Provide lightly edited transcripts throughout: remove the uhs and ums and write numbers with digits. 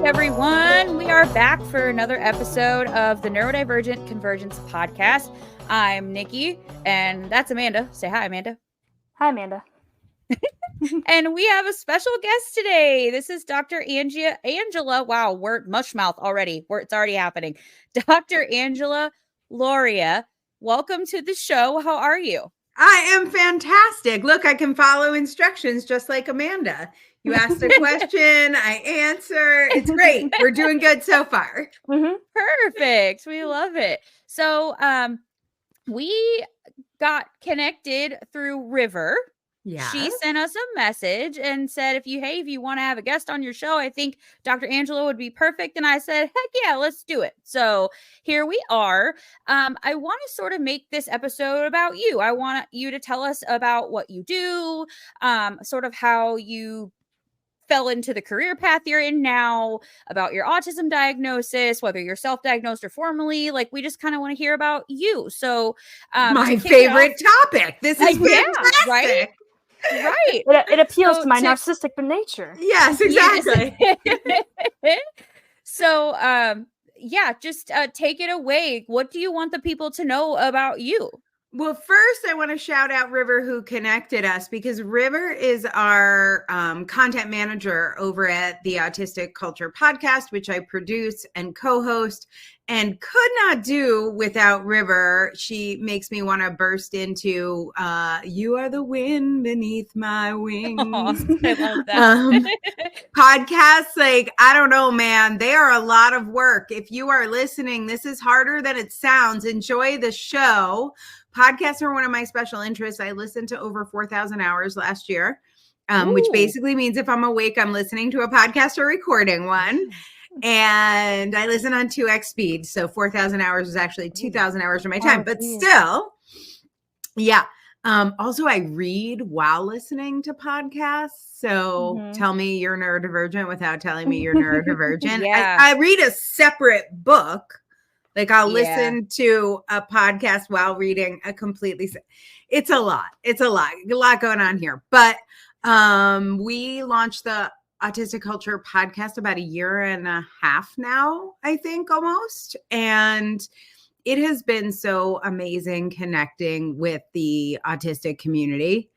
everyone. We are back for another episode of the Neurodivergent Convergence podcast. I'm Nikki, and that's Amanda. Say hi, Amanda. Hi, Amanda. And we have a special guest today. This is Dr. Angela. Wow, we're mush mouth already. It's already happening. Dr. Angela Lauria, welcome to the show. How are you? I am fantastic. Look, I can follow instructions just like Amanda. You asked a question, I answer. It's great. We're doing good so far. Mm-hmm. Perfect. We love it. So we got connected through River. Yeah. She sent us a message and said, if you want to have a guest on your show, I think Dr. Angela would be perfect. And I said, heck yeah, let's do it. So here we are. I want to sort of make this episode about you. I want you to tell us about what you do, sort of how you fell into the career path you're in now, about your autism diagnosis, whether you're self-diagnosed or formally. Like, we just kind of want to hear about you. So my favorite topic. This is fantastic. Yeah, right? Right. It appeals to my narcissistic nature. Yes, exactly. So, just take it away. What do you want the people to know about you? Well, first, I want to shout out River, who connected us, because River is our content manager over at the Autistic Culture podcast, which I produce and co-host, and could not do without River. She makes me want to burst into "You Are the Wind Beneath My Wings." Aww, I love that. Podcasts, like, I don't know, man, they are a lot of work. If you are listening, this is harder than it sounds. Enjoy the show. Podcasts are one of my special interests. I listened to over 4,000 hours last year, which basically means if I'm awake, I'm listening to a podcast or recording one. And I listen on 2x speed. So 4,000 hours is actually 2,000 hours of my time. But still, yeah. Also, I read while listening to podcasts. So tell me you're neurodivergent without telling me you're neurodivergent. Yeah. I read a separate book. Like, I'll listen to a podcast while reading a completely, it's a lot going on here. But we launched the Autistic Culture podcast about a year and a half now, I think, almost. And it has been so amazing connecting with the autistic community.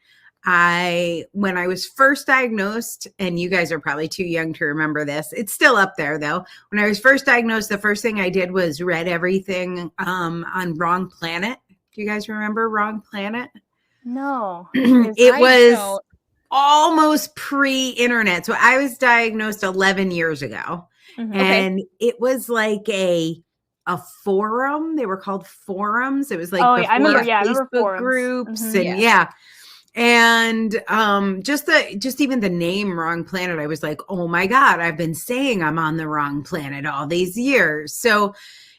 When I was first diagnosed, and you guys are probably too young to remember this, it's still up there though. When I was first diagnosed, the first thing I did was read everything on Wrong Planet. Do you guys remember Wrong Planet? No. It was almost pre-internet. So I was diagnosed 11 years ago. And it was like a forum. They were called forums. It was like I remember Facebook groups and And just even the name Wrong Planet, I was like, oh my God, I've been saying I'm on the wrong planet all these years. So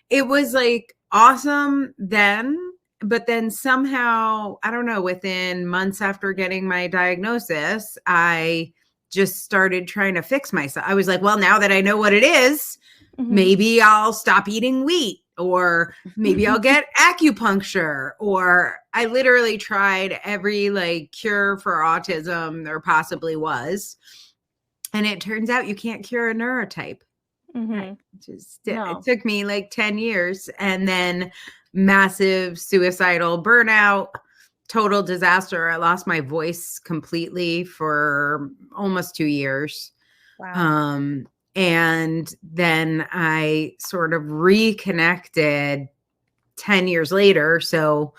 it was like awesome then, but then somehow, I don't know, within months after getting my diagnosis, I just started trying to fix myself. I was like, well, now that I know what it is, maybe I'll stop eating wheat. Or maybe I'll get acupuncture, or I literally tried every cure for autism there possibly was. And it turns out you can't cure a neurotype. It took me 10 years, and then massive suicidal burnout, total disaster. I lost my voice completely for almost 2 years. Wow. And then I sort of reconnected 10 years later. So,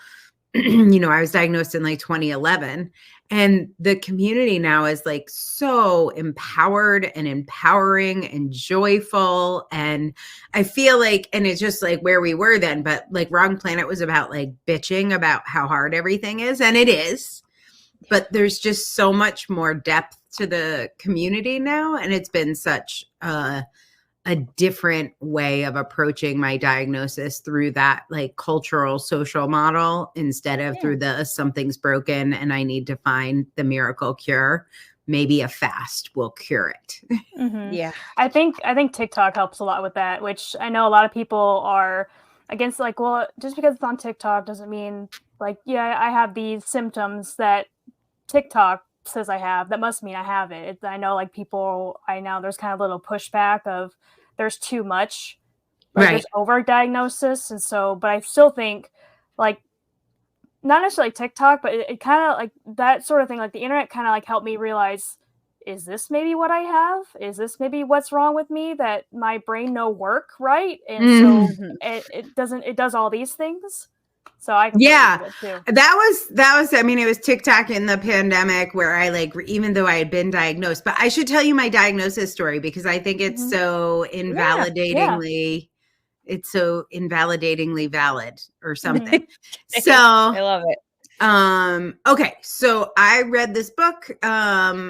I was diagnosed in 2011, and the community now is so empowered and empowering and joyful. And I feel and it's just where we were then, but Wrong Planet was about bitching about how hard everything is. And it is, but there's just so much more depth to the community now. And it's been such a different way of approaching my diagnosis through that cultural social model, instead of through the something's broken and I need to find the miracle cure. Maybe a fast will cure it. Yeah. I think TikTok helps a lot with that, which I know a lot of people are against, well, just because it's on TikTok doesn't mean I have these symptoms that TikTok says I have, that must mean I have it. I know like people, I know there's kind of a little pushback of there's too much, like there's overdiagnosis. And so, but I still think like, not necessarily like TikTok, but it kind of like that sort of thing, like the internet kind of like helped me realize, is this maybe what I have? Is this maybe what's wrong with me, that my brain no work right? And so it does all these things. So I can yeah, it too. that was, I mean, it was TikTok in the pandemic where I like, even though I had been diagnosed, but I should tell you my diagnosis story because I think it's so invalidatingly, it's so invalidatingly valid or something. So I love it. Okay. So I read this book,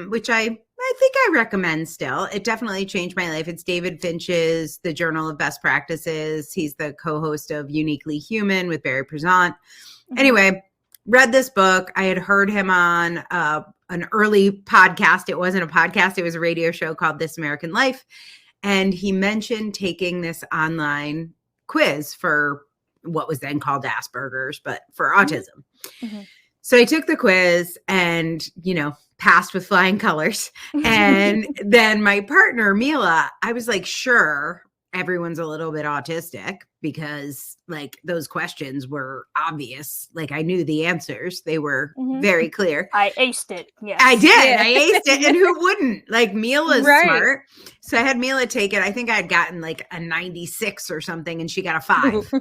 which I think I recommend still. It definitely changed my life. It's David Finch's The Journal of Best Practices. He's the co-host of Uniquely Human with Barry Prezant. Anyway, read this book. I had heard him on an early podcast. It wasn't a podcast. It was a radio show called This American Life. And he mentioned taking this online quiz for what was then called Asperger's, but for autism. So I took the quiz and, you know, passed with flying colors. And then my partner, Mila, I was like, sure, everyone's a little bit autistic because like those questions were obvious. Like I knew the answers. They were very clear. I aced it. Yes. I did. Yeah. I aced it. And who wouldn't? Like Mila's smart. So I had Mila take it. I think I had gotten like a 96 or something and she got a 5.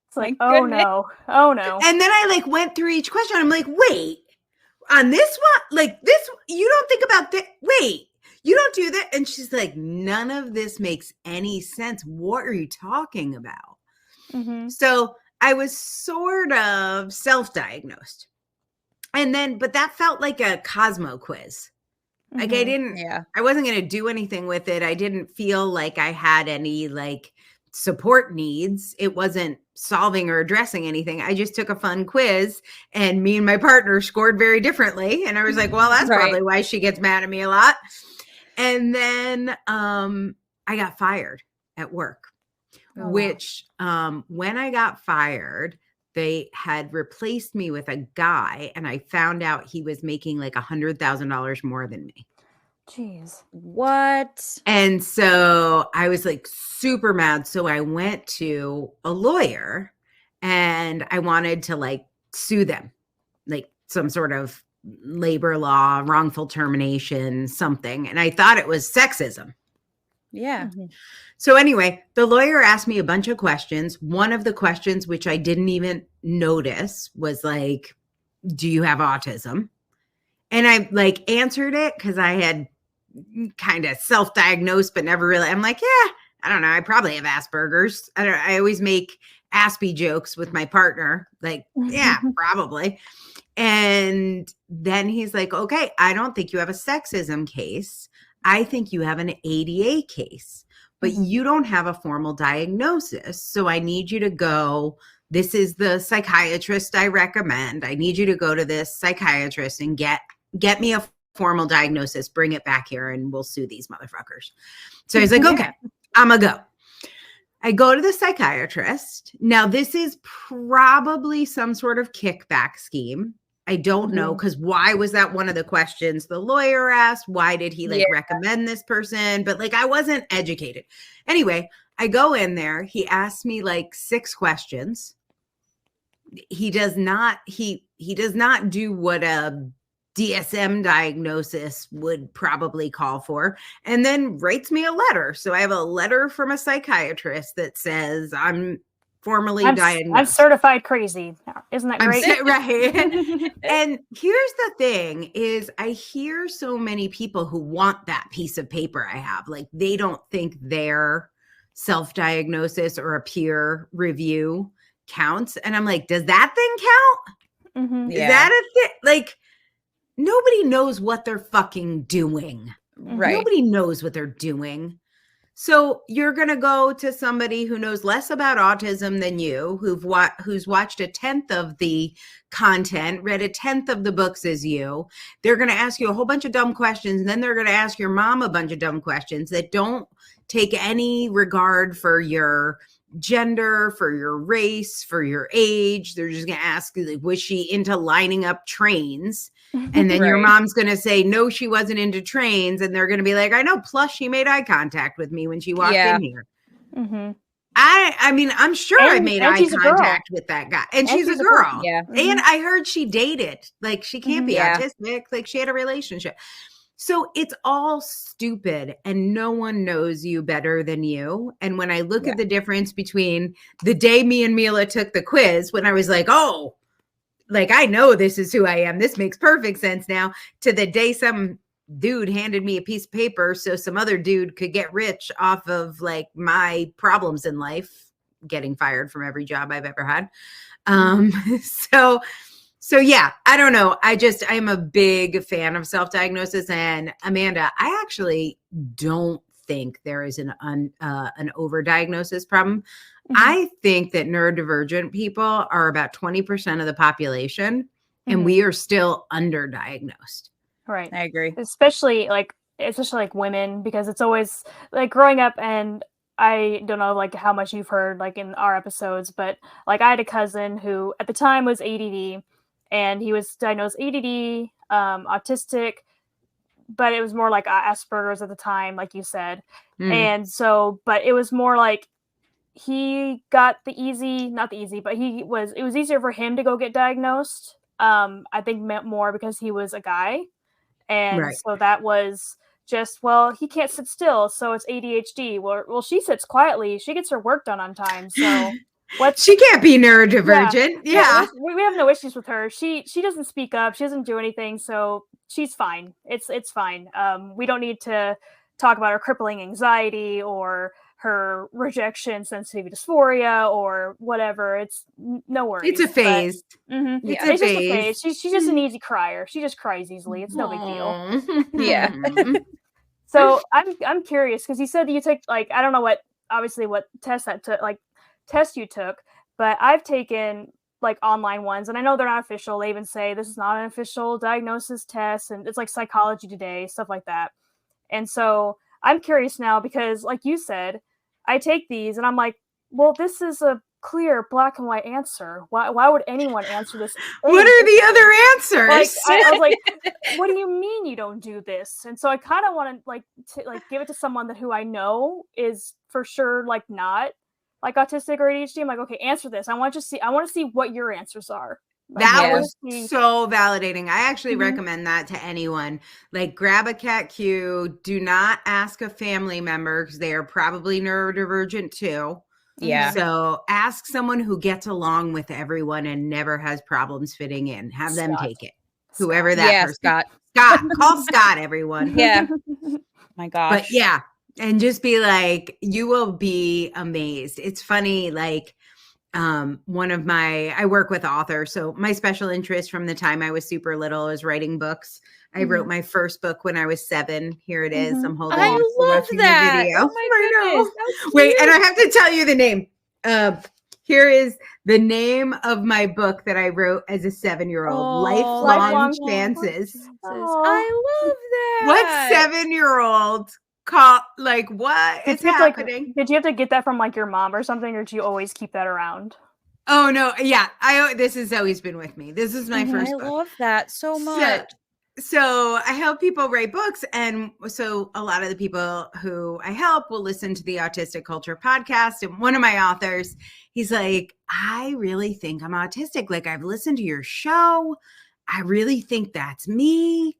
It's like, oh no. And then I like went through each question. I'm like, wait, on this one, like this, you don't think about that. Wait, you don't do that. And she's like, none of this makes any sense. What are you talking about? So I was sort of self-diagnosed. And then, but that felt like a Cosmo quiz. Like I wasn't going to do anything with it. I didn't feel like I had any like support needs. It wasn't solving or addressing anything. I just took a fun quiz and me and my partner scored very differently. And I was like, well, that's probably why she gets mad at me a lot. And then I got fired at work, which when I got fired, they had replaced me with a guy and I found out he was making like $100,000 more than me. Jeez. What? And so I was like super mad. So I went to a lawyer and I wanted to like sue them, like some sort of labor law, wrongful termination, something. And I thought it was sexism. Yeah. So anyway, the lawyer asked me a bunch of questions. One of the questions, which I didn't even notice, was like, do you have autism? And I like answered it because I had kind of self-diagnosed, but never really. I'm like, yeah, I don't know. I probably have Asperger's. I always make Aspie jokes with my partner. Like, yeah, probably. And then he's like, okay, I don't think you have a sexism case. I think you have an ADA case, but you don't have a formal diagnosis. So I need you to go. This is the psychiatrist I recommend. I need you to go to this psychiatrist and get me a formal diagnosis, bring it back here, and we'll sue these motherfuckers. So he's like, okay, I'm gonna go. I go to the psychiatrist. Now, this is probably some sort of kickback scheme. I don't know, because why was that one of the questions the lawyer asked? Why did he recommend this person? But like, I wasn't educated. Anyway, I go in there. He asked me like 6 questions. He does not do what a DSM diagnosis would probably call for, and then writes me a letter. So I have a letter from a psychiatrist that says I'm formally diagnosed. I'm certified crazy. Isn't that great? Right. And here's the thing is I hear so many people who want that piece of paper I have. Like they don't think their self-diagnosis or a peer review counts. And I'm like, does that thing count? Is that a thing? Like, nobody knows what they're fucking doing. Right. Nobody knows what they're doing. So you're going to go to somebody who knows less about autism than you, who's watched 1/10 of the content, read 1/10 of the books as you. They're going to ask you a whole bunch of dumb questions. And then they're going to ask your mom a bunch of dumb questions that don't take any regard for your gender, for your race, for your age. They're just going to ask, like, was she into lining up trains? And then your mom's going to say, no, she wasn't into trains. And they're going to be like, I know. Plus she made eye contact with me when she walked in here. Mm-hmm. I mean, I'm sure I made eye contact with that guy. And she's a girl. Yeah. And I heard she dated. Like, she can't be autistic. Like, she had a relationship. So it's all stupid and no one knows you better than you. And when I look at the difference between the day me and Mila took the quiz, when I was like, oh, like, I know this is who I am. This makes perfect sense now, to the day some dude handed me a piece of paper so some other dude could get rich off of like my problems in life, getting fired from every job I've ever had. So yeah, I don't know. I am a big fan of self-diagnosis. And Amanda, I actually don't think there is an overdiagnosis problem. I think that neurodivergent people are about 20% of the population, and we are still underdiagnosed. Right. I agree. Especially like women, because it's always like growing up, and I don't know like how much you've heard like in our episodes, but like I had a cousin who at the time was ADD, and he was diagnosed ADD, autistic, but it was more like Asperger's at the time, like you said. And so, but it was more like he got it was easier for him to go get diagnosed. I think meant more because he was a guy. And so that was just, well, he can't sit still, so it's ADHD. Well, she sits quietly. She gets her work done on time. So she can't be neurodivergent. Yeah. We have no issues with her. She doesn't speak up. She doesn't do anything. So she's fine. It's fine. We don't need to talk about her crippling anxiety or her rejection sensitivity dysphoria or whatever. It's no worries. It's a phase. It's just a phase. She's just an easy crier. She just cries easily. It's no big deal. Yeah. So I'm curious, because you said that you take, like, I don't know what test you took, but I've taken like online ones, and I know they're not official. They even say this is not an official diagnosis test, and it's like Psychology Today, stuff like that. And so I'm curious now, because like you said, I take these and I'm like, well, this is a clear black and white answer. Why would anyone answer this? What are the other answers? Like, I was like, what do you mean you don't do this? And so I kind of want to give it to someone who I know is for sure like not like autistic or ADHD. I'm like, okay, answer this. I want to see what your answers are. Like, that was so validating. I actually recommend that to anyone. Like, grab a cat Q. Do not ask a family member, because they are probably neurodivergent too. Yeah. So ask someone who gets along with everyone and never has problems fitting in. Have them take it. Whoever that person. Scott. Call Scott, everyone. Yeah. My gosh. But yeah. And just be like, you will be amazed. It's funny, like, I work with authors. So my special interest from the time I was super little is writing books. I wrote my first book when I was 7. Here it is. I'm holding it. I love that. The video. Oh my goodness. Wait, and I have to tell you the name. Here is the name of my book that I wrote as a 7-year-old. Lifelong Chances. I love that. What 7-year-old like, what is happening? Did you have to get that from like your mom or something, or do you always keep that around? Oh no, yeah, this has always been with me. This is my first book. I love that so much. So I help people write books, and so a lot of the people who I help will listen to the Autistic Culture podcast. And one of my authors, he's like, I really think I'm autistic. Like, I've listened to your show. I really think that's me.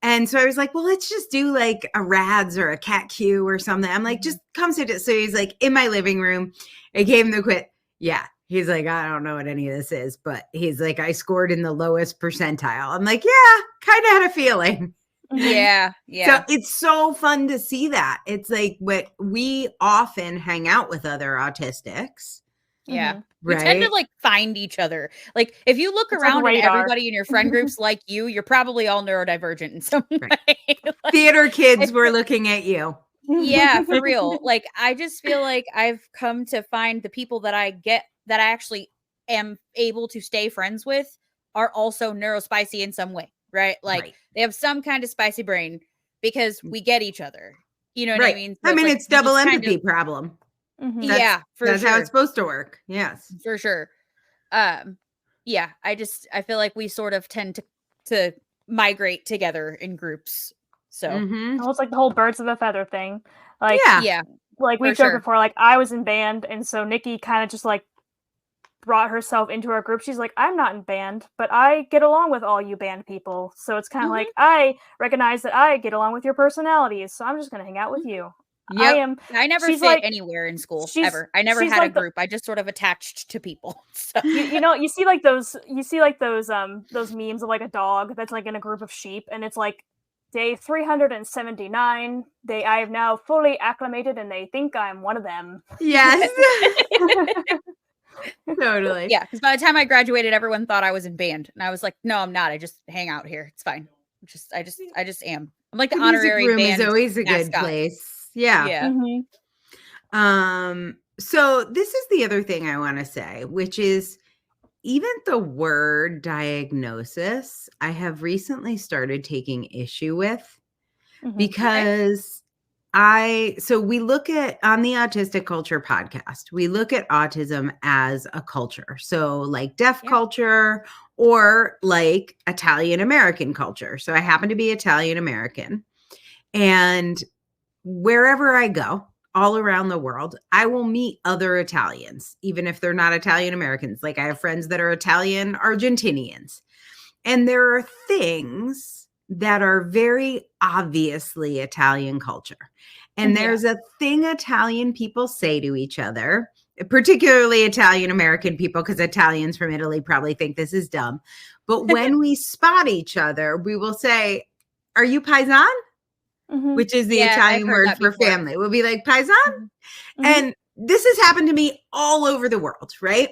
And so I was like, well, let's just do like a RADS or a cat Q or something. I'm like, just come sit it. So he's like in my living room. I gave him the quit. Yeah. He's like, I don't know what any of this is, but he's like, I scored in the lowest percentile. I'm like, yeah, kind of had a feeling. Yeah. Yeah. So it's so fun to see that. It's like what we often hang out with other autistics. Yeah. We tend to like find each other. Like, if you look around and everybody in your friend groups like you're probably all neurodivergent in some way. Like, theater kids were looking at you. Yeah, for real. Like, I just feel like I've come to find the people that I actually am able to stay friends with are also neurospicy in some way, right? Like, they have some kind of spicy brain because we get each other. You know what I mean? So it's double empathy problem. Yeah, that's how it's supposed to work. Yes, for sure. Yeah, I feel like we sort of tend to migrate together in groups. So well, it's like the whole birds of a feather thing. Like, yeah, like we've joked before, like I was in band, and so Nikki kind of just like brought herself into our group. She's like, I'm not in band, but I get along with all you band people. So it's kind of like, I recognize that I get along with your personalities, so I'm just going to hang out with you. Yep. I never fit anywhere in school ever. I never had a group. I just sort of attached to people. So. You know, you see like those memes of like a dog that's like in a group of sheep, and it's like day 379. I have now fully acclimated, and they think I'm one of them. Yes. Totally. Yeah, because by the time I graduated, everyone thought I was in band, and I was like, "No, I'm not. I just hang out here. It's fine. I just am. I'm like the honorary room band is always a mascot. good place. Yeah. Yeah. Mm-hmm. So this is the other thing I want to say, which is even the word diagnosis, I have recently started taking issue with because we look at on the Autistic Culture podcast, we look at autism as a culture. So like deaf culture or like Italian American culture. So I happen to be Italian American, and wherever I go, all around the world, I will meet other Italians, even if they're not Italian Americans. Like I have friends that are Italian Argentinians. And there are things that are very obviously Italian culture. And there's a thing Italian people say to each other, particularly Italian American people, because Italians from Italy probably think this is dumb. But when we spot each other, we will say, "Are you Paisan?" Which is the Italian word for family. We'll be like, Paisan? And this has happened to me all over the world, right?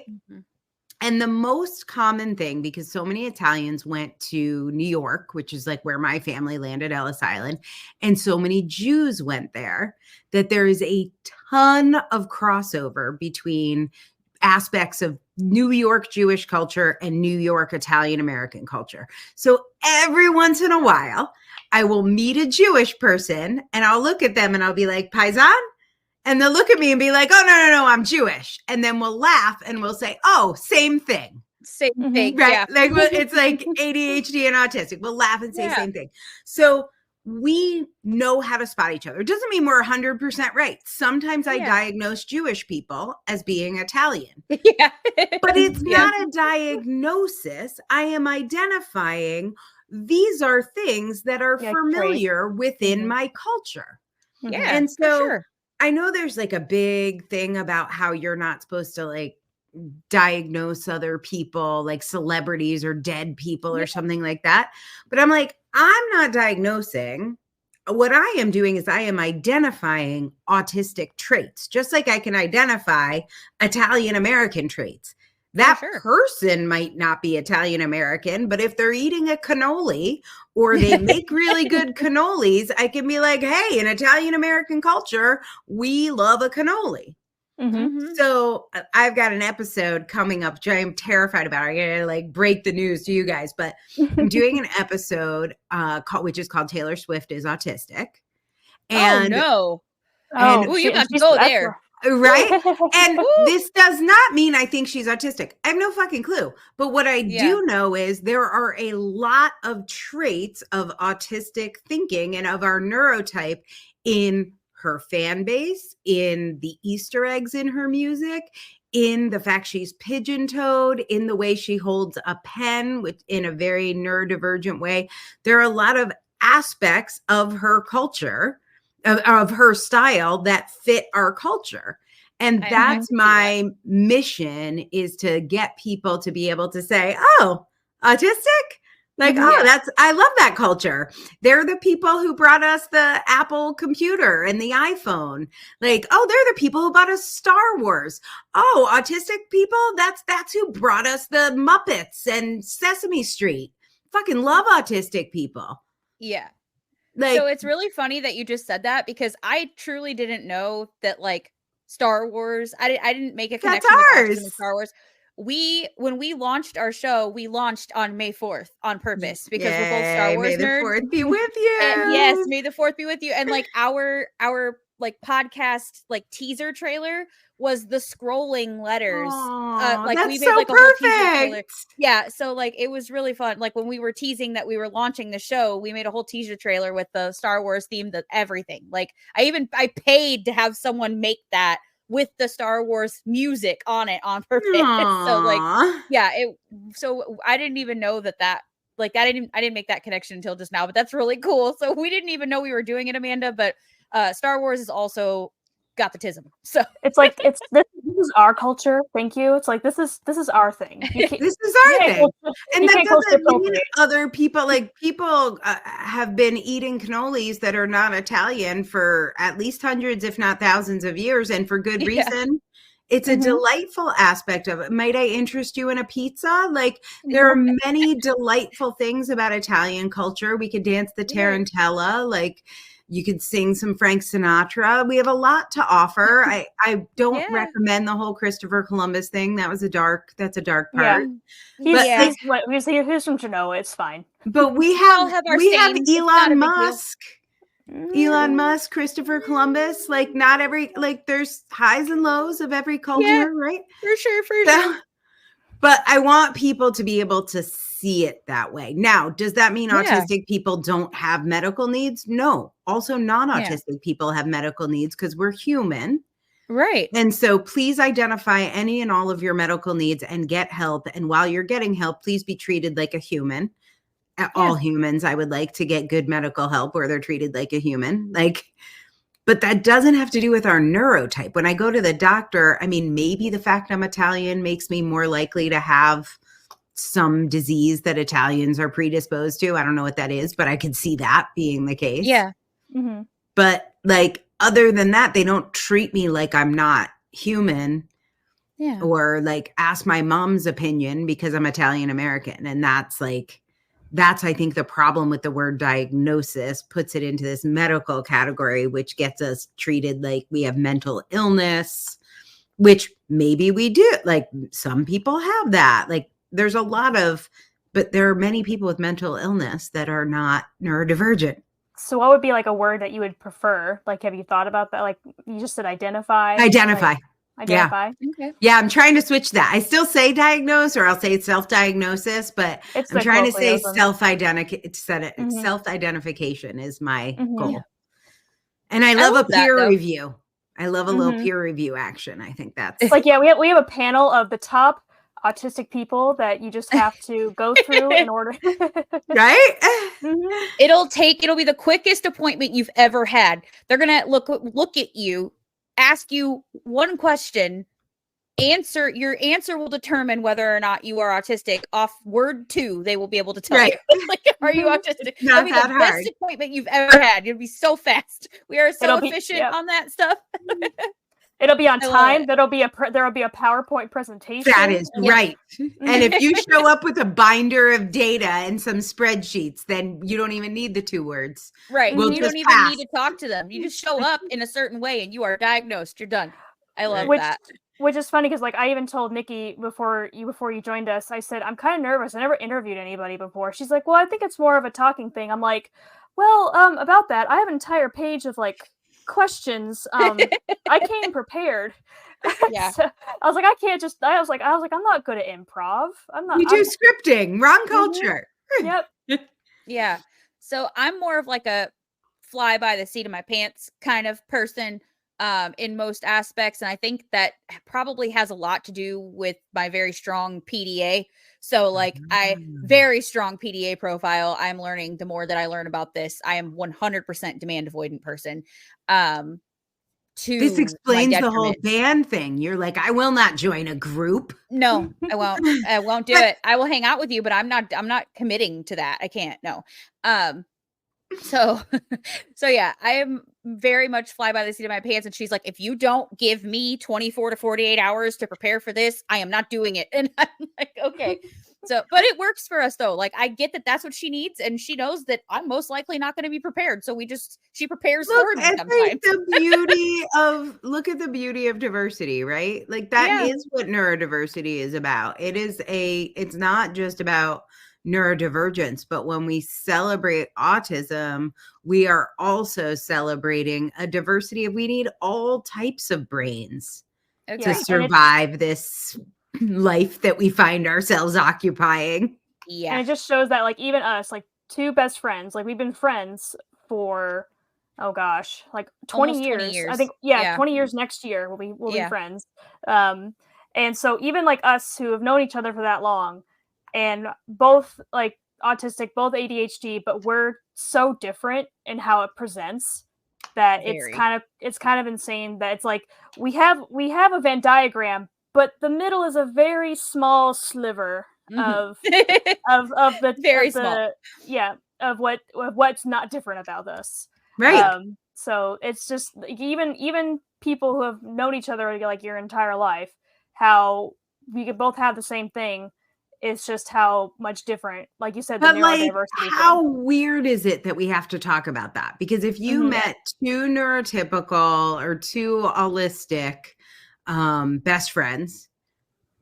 And the most common thing, because so many Italians went to New York, which is like where my family landed, Ellis Island, and so many Jews went there, that there is a ton of crossover between aspects of New York Jewish culture and New York Italian American culture. So every once in a while, I will meet a Jewish person and I'll look at them and I'll be like, Paisan? And they'll look at me and be like, oh, no, I'm Jewish. And then we'll laugh and we'll say, oh, same thing. Same thing. Right? Yeah. Like it's like ADHD and autistic. We'll laugh and say same thing. So we know how to spot each other. It doesn't mean we're 100% right. Sometimes I diagnose Jewish people as being Italian. Yeah. But it's not a diagnosis. I am identifying these are things that are familiar within my culture. Yeah. And so I know there's like a big thing about how you're not supposed to like diagnose other people, like celebrities or dead people or something like that. But I'm like, I'm not diagnosing. What I am doing is I am identifying autistic traits, just like I can identify Italian American traits. That person might not be Italian American, but if they're eating a cannoli or they make really good cannolis, I can be like, hey, in Italian American culture, we love a cannoli. So I've got an episode coming up, which I am terrified about. I'm going to like break the news to you guys, but I'm doing an episode which is called Taylor Swift is Autistic. And you got to go there. Right? And this does not mean I think she's autistic. I have no fucking clue. But what I do know is there are a lot of traits of autistic thinking and of our neurotype in her fan base, in the Easter eggs in her music, in the fact she's pigeon-toed, in the way she holds a pen in a very neurodivergent way. There are a lot of aspects of her culture, of her style that fit our culture. And that's my mission, is to get people to be able to say, oh, autistic? Like, I love that culture. They're the people who brought us the Apple computer and the iPhone. Like, oh, they're the people who brought us Star Wars. Oh, autistic people? That's who brought us the Muppets and Sesame Street. Fucking love autistic people. Yeah. So it's really funny that you just said that, because I truly didn't know that like Star Wars, I didn't make a connection with Star Wars. When we launched our show, we launched on May 4th on purpose, because we're both Star Wars nerds. May the 4th be with you. And yes, may the 4th be with you. And like our like podcast like teaser trailer was the scrolling letters. Like that's we made so like a whole teaser trailer. perfect. Yeah, so like it was really fun. Like when we were teasing that we were launching the show, we made a whole teaser trailer with the Star Wars theme, the everything. Like I paid to have someone make that with the Star Wars music on it on purpose. So like, yeah, so I didn't even know that like I didn't make that connection until just now, but that's really cool. So we didn't even know we were doing it, Amanda, but Star Wars is also got the tism. So it's like this is our culture. Thank you. It's like this is our thing. This is our thing. And that doesn't mean other people, like people have been eating cannolis that are not Italian for at least hundreds, if not thousands of years, and for good reason. It's a delightful aspect of it. Might I interest you in a pizza? Like there are many delightful things about Italian culture. We could dance the tarantella, like you could sing some Frank Sinatra. We have a lot to offer. I don't recommend the whole Christopher Columbus thing. That's a dark part. Yeah. He's from Genoa. It's fine. But we have Elon Musk. Elon Musk, Christopher Columbus, like not every, like there's highs and lows of every culture, right? For sure. But I want people to be able to see it that way. Now, does that mean autistic people don't have medical needs? No. Also, non-autistic people have medical needs because we're human. Right. And so please identify any and all of your medical needs and get help. And while you're getting help, please be treated like a human. All humans, I would like to get good medical help where they're treated like a human. But that doesn't have to do with our neurotype. When I go to the doctor, I mean, maybe the fact I'm Italian makes me more likely to have some disease that Italians are predisposed to. I don't know what that is, but I could see that being the case. Yeah. Mm-hmm. But like, other than that, they don't treat me like I'm not human. Yeah. Or like ask my mom's opinion because I'm Italian American. And that's, I think, the problem with the word diagnosis, puts it into this medical category, which gets us treated like we have mental illness, which maybe we do. Like some people have that. Like there's a lot of, but there are many people with mental illness that are not neurodivergent. So what would be like a word that you would prefer? Like, have you thought about that? Like you just said identify. Identify. Identify. Yeah. Okay. Yeah, I'm trying to switch that. I still say diagnose, or I'll say self-diagnosis, but I'm trying to say self-identification is my goal. And I love a peer review. I love a little peer review action. I think that's it's like, yeah, we have a panel of the top autistic people that you just have to go through in order. Right? It'll be the quickest appointment you've ever had. They're gonna look at you, ask you one question, your answer will determine whether or not you are autistic. Off word 2, they will be able to tell you. Like, are you autistic? It'll be the best appointment you've ever had. It'll be so fast. We are so efficient on that stuff. It'll be on time. There'll be a PowerPoint presentation. That is right. And if you show up with a binder of data and some spreadsheets, then you don't even need the 2 words. Right. You don't even need to talk to them. You just show up in a certain way and you are diagnosed. You're done. I love that. Which is funny because, like, I even told Nikki before you joined us, I said, I'm kind of nervous. I never interviewed anybody before. She's like, well, I think it's more of a talking thing. I'm like, well, about that, I have an entire page of, like, questions. I came prepared. Yeah. So I was like, I was like, I'm not good at improv. You do scripting, wrong culture. Yep. Yeah. So I'm more of like a fly by the seat of my pants kind of person. In most aspects. And I think that probably has a lot to do with my very strong PDA. So like very strong PDA profile. I'm learning the more that I learn about this. I am 100% demand avoidant person. This explains the whole band thing. You're like, I will not join a group. No, I won't. I won't do it. I will hang out with you, but I'm not committing to that. I can't. No. So yeah, I am very much fly by the seat of my pants. And she's like, if you don't give me 24 to 48 hours to prepare for this, I am not doing it. And I'm like, okay. So, but it works for us though. Like I get that that's what she needs. And she knows that I'm most likely not going to be prepared. So she prepares for me sometimes. Look at the beauty of diversity, right? Like that is what neurodiversity is about. It's not just about neurodivergence. But when we celebrate autism, we are also celebrating a diversity of, we need all types of brains to survive this life that we find ourselves occupying. Yeah. And it just shows that, like, even us, like, two best friends, like, we've been friends for, oh gosh, like 20 years. I think, 20 years next year we'll be friends. And so even like us who have known each other for that long, and both like autistic, both ADHD, but we're so different in how it presents that it's kind of insane that it's like we have a Venn diagram, but the middle is a very small sliver of the very small. Of what's not different about us. Right. So it's just even people who have known each other like your entire life, how we could both have the same thing. It's just how much different, like you said, the neurodiversity how weird is it that we have to talk about that? Because if you met two neurotypical or two allistic best friends,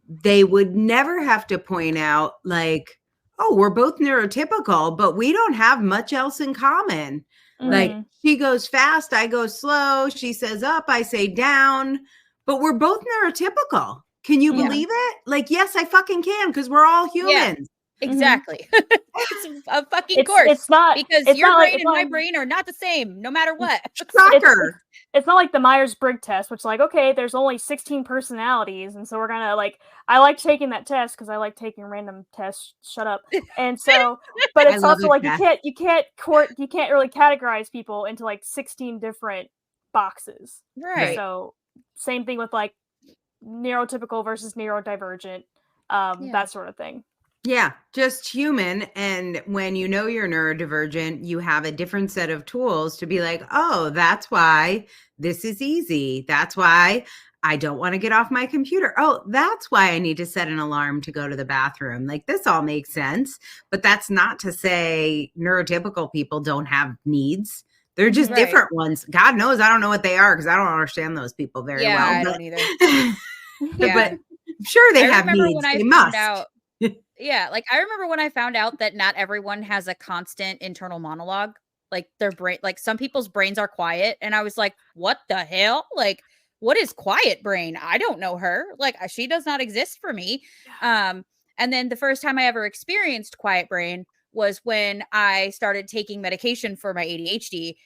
they would never have to point out like, oh, we're both neurotypical, but we don't have much else in common. Like, she goes fast, I go slow. She says up, I say down, but we're both neurotypical. Can you believe it? Like, yes, I fucking can, because we're all humans. Yeah, exactly. It's a fucking course. It's not because your brain and my brain are not the same, no matter what. Shocker. It's not like the Myers-Briggs test, which like, okay, there's only 16 personalities, and so we're gonna like. I like taking that test because I like taking random tests. Shut up. And so, but it's also like you can't really categorize people into like 16 different boxes. Right. So same thing with like neurotypical versus neurodivergent, that sort of thing. Yeah, just human. And when you know you're neurodivergent, you have a different set of tools to be like, oh, that's why this is easy. That's why I don't want to get off my computer. Oh, that's why I need to set an alarm to go to the bathroom. Like, this all makes sense. But that's not to say neurotypical people don't have needs. They're just different ones. God knows I don't know what they are because I don't understand those people very well. I don't either. But I'm sure they have needs. They must. Like I remember when I found out that not everyone has a constant internal monologue. Like their brain, like some people's brains are quiet. And I was like, what the hell? Like, what is quiet brain? I don't know her. Like she does not exist for me. And then the first time I ever experienced quiet brain was when I started taking medication for my ADHD.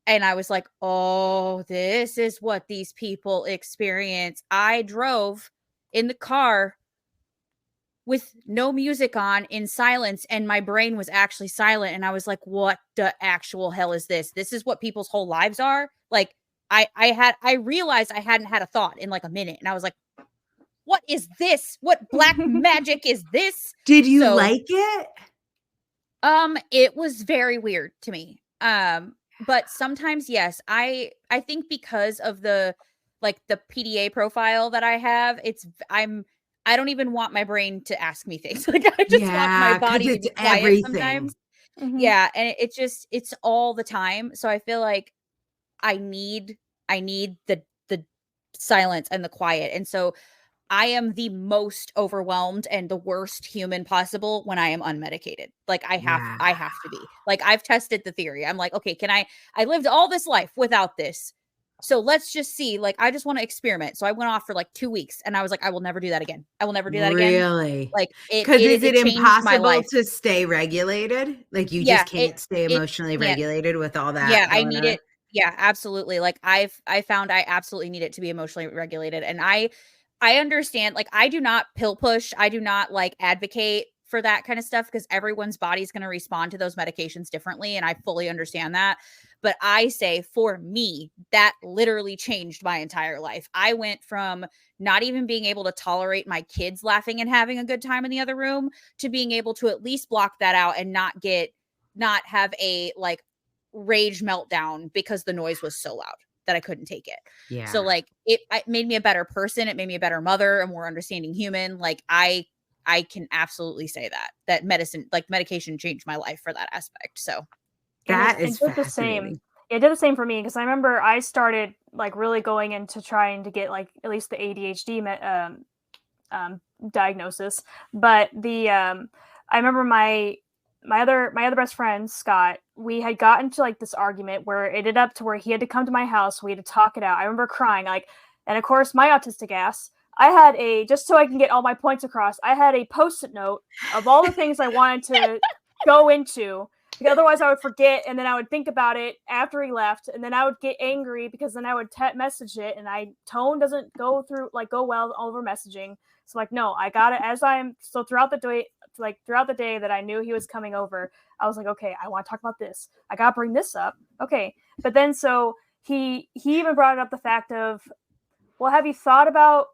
And I was like, oh, this is what these people experience. I drove in the car with no music on in silence, and my brain was actually silent. And I was like, what the actual hell is this? This is what people's whole lives are. Like I realized I hadn't had a thought in like a minute. And I was like, what is this? What black magic is this? Did you like it? It was very weird to me. But sometimes, yes, I think because of the PDA profile that I have, I don't even want my brain to ask me things. Like I just want my body to be quiet sometimes. Yeah. And it's all the time. So I feel like I need the silence and the quiet. And so I am the most overwhelmed and the worst human possible when I am unmedicated. Like I have to be. Like I've tested the theory. I'm like, okay, I lived all this life without this. So let's just see. Like I just want to experiment. So I went off for like 2 weeks and I was like, I will never do that again. I will never do that again. Really? Like because is it impossible to stay regulated? Like you just can't stay emotionally regulated with all that. Yeah, I need it. Yeah, absolutely. Like I found I absolutely need it to be emotionally regulated. And I understand, like, I do not pill push. I do not like advocate for that kind of stuff because everyone's body's going to respond to those medications differently. And I fully understand that. But I say for me, that literally changed my entire life. I went from not even being able to tolerate my kids laughing and having a good time in the other room to being able to at least block that out and not have a like rage meltdown because the noise was so loud that I couldn't take it. Yeah. So like it made me a better person. It made me a better mother, a more understanding human. Like I can absolutely say that medication changed my life for that aspect. So that is fascinating. The same. It did the same for me because I remember I started like really going into trying to get like at least the ADHD diagnosis, but I I remember my other best friend, Scott, we had gotten to like this argument where it ended up to where he had to come to my house. We had to talk it out. I remember crying, like, and of course my autistic ass, I had just so I can get all my points across, I had a Post-it note of all the things I wanted to go into, because otherwise I would forget, and then I would think about it after he left, and then I would get angry because then I would message it, and tone doesn't go well over messaging. So like, no, I got it as throughout the day that I knew he was coming over, I was like, okay, I want to talk about this. I got to bring this up. Okay. But then, so he even brought up the fact of, well, have you thought about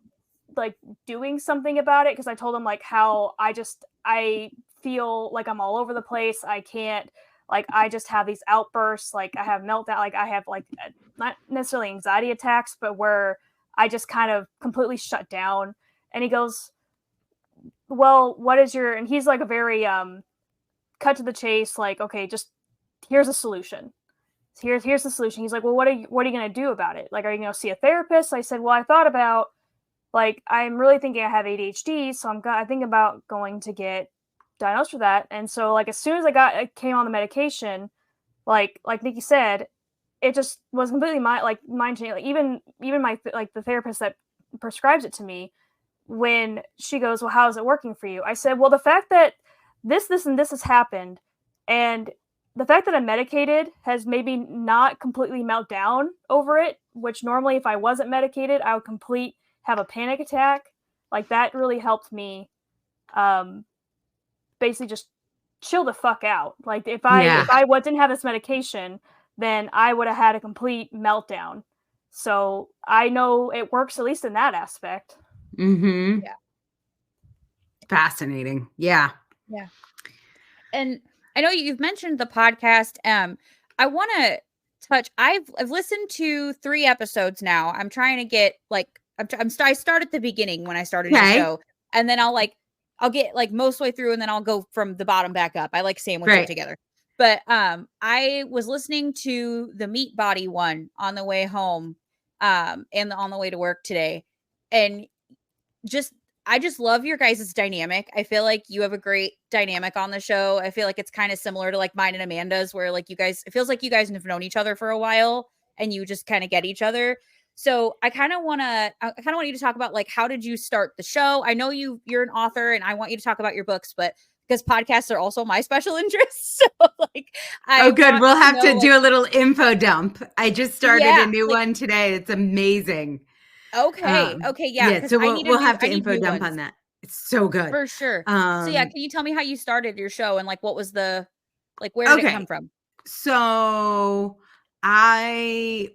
like doing something about it? Cause I told him like how I feel like I'm all over the place. I can't, like, I just have these outbursts. Like I have meltdown. Like I have like not necessarily anxiety attacks, but where I just kind of completely shut down. And he goes, well, what is your, and he's like a very cut to the chase, like, okay, just here's a solution. Here's the solution. He's like, well, what are you going to do about it? Like, are you going to see a therapist? I said, well, I thought about, like, I'm really thinking I have ADHD, so I think about going to get diagnosed for that. And so, like, as soon as I came on the medication, like Nikki said, it just was completely mind changing. Like, even my, like, the therapist that prescribes it to me, when she goes, well, how is it working for you? I said, well, the fact that this and this has happened, and the fact that I'm medicated has maybe not completely melt down over it, which normally if I wasn't medicated, I would have a panic attack. Like, that really helped me basically just chill the fuck out. Like, if I didn't have this medication, then I would have had a complete meltdown. So I know it works, at least in that aspect. Mm-hmm. Yeah. Fascinating. Yeah. Yeah. And I know you've mentioned the podcast. I want to touch, I've listened to 3 episodes now. I'm trying to get like, I start at the beginning when I started the show, and then I'll get like most way through, and then I'll go from the bottom back up. I like sandwich it together. But I was listening to the Meat Body one on the way home, and on the way to work today, and I just love your guys' dynamic. I feel like you have a great dynamic on the show. I feel like it's kind of similar to like mine and Amanda's, where like it feels like you guys have known each other for a while and you just kind of get each other. So I kind of want you to talk about like, how did you start the show? I know you're an author, and I want you to talk about your books, but because podcasts are also my special interest. So like, good. We'll have to do a little info dump. I just started a new one today. It's amazing. Okay. Yeah. So we'll have to info dump on that. It's so good. For sure. So yeah, can you tell me how you started your show and like what was where did it come from? So I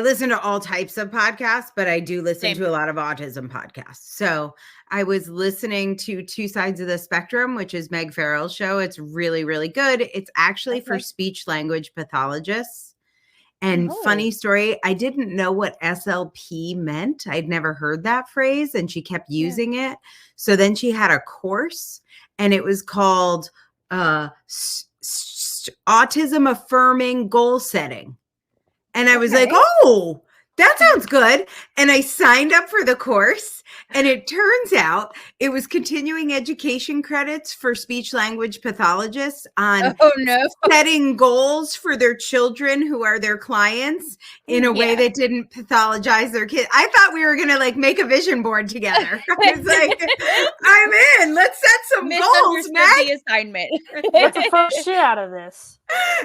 listen to all types of podcasts, but I do listen to a lot of autism podcasts. So I was listening to Two Sides of the Spectrum, which is Meg Farrell's show. It's really, really good. It's actually for speech language pathologists. And funny story, I didn't know what SLP meant. I'd never heard that phrase, and she kept using it. So then she had a course, and it was called Autism Affirming Goal Setting. And I was like, oh, that sounds good. And I signed up for the course, and it turns out it was continuing education credits for speech language pathologists on setting goals for their children who are their clients in a way that didn't pathologize their kids. I thought we were going to like make a vision board together. I was like, I'm in. Let's set some goals, Meg. The assignment. Let's approach shit out of this.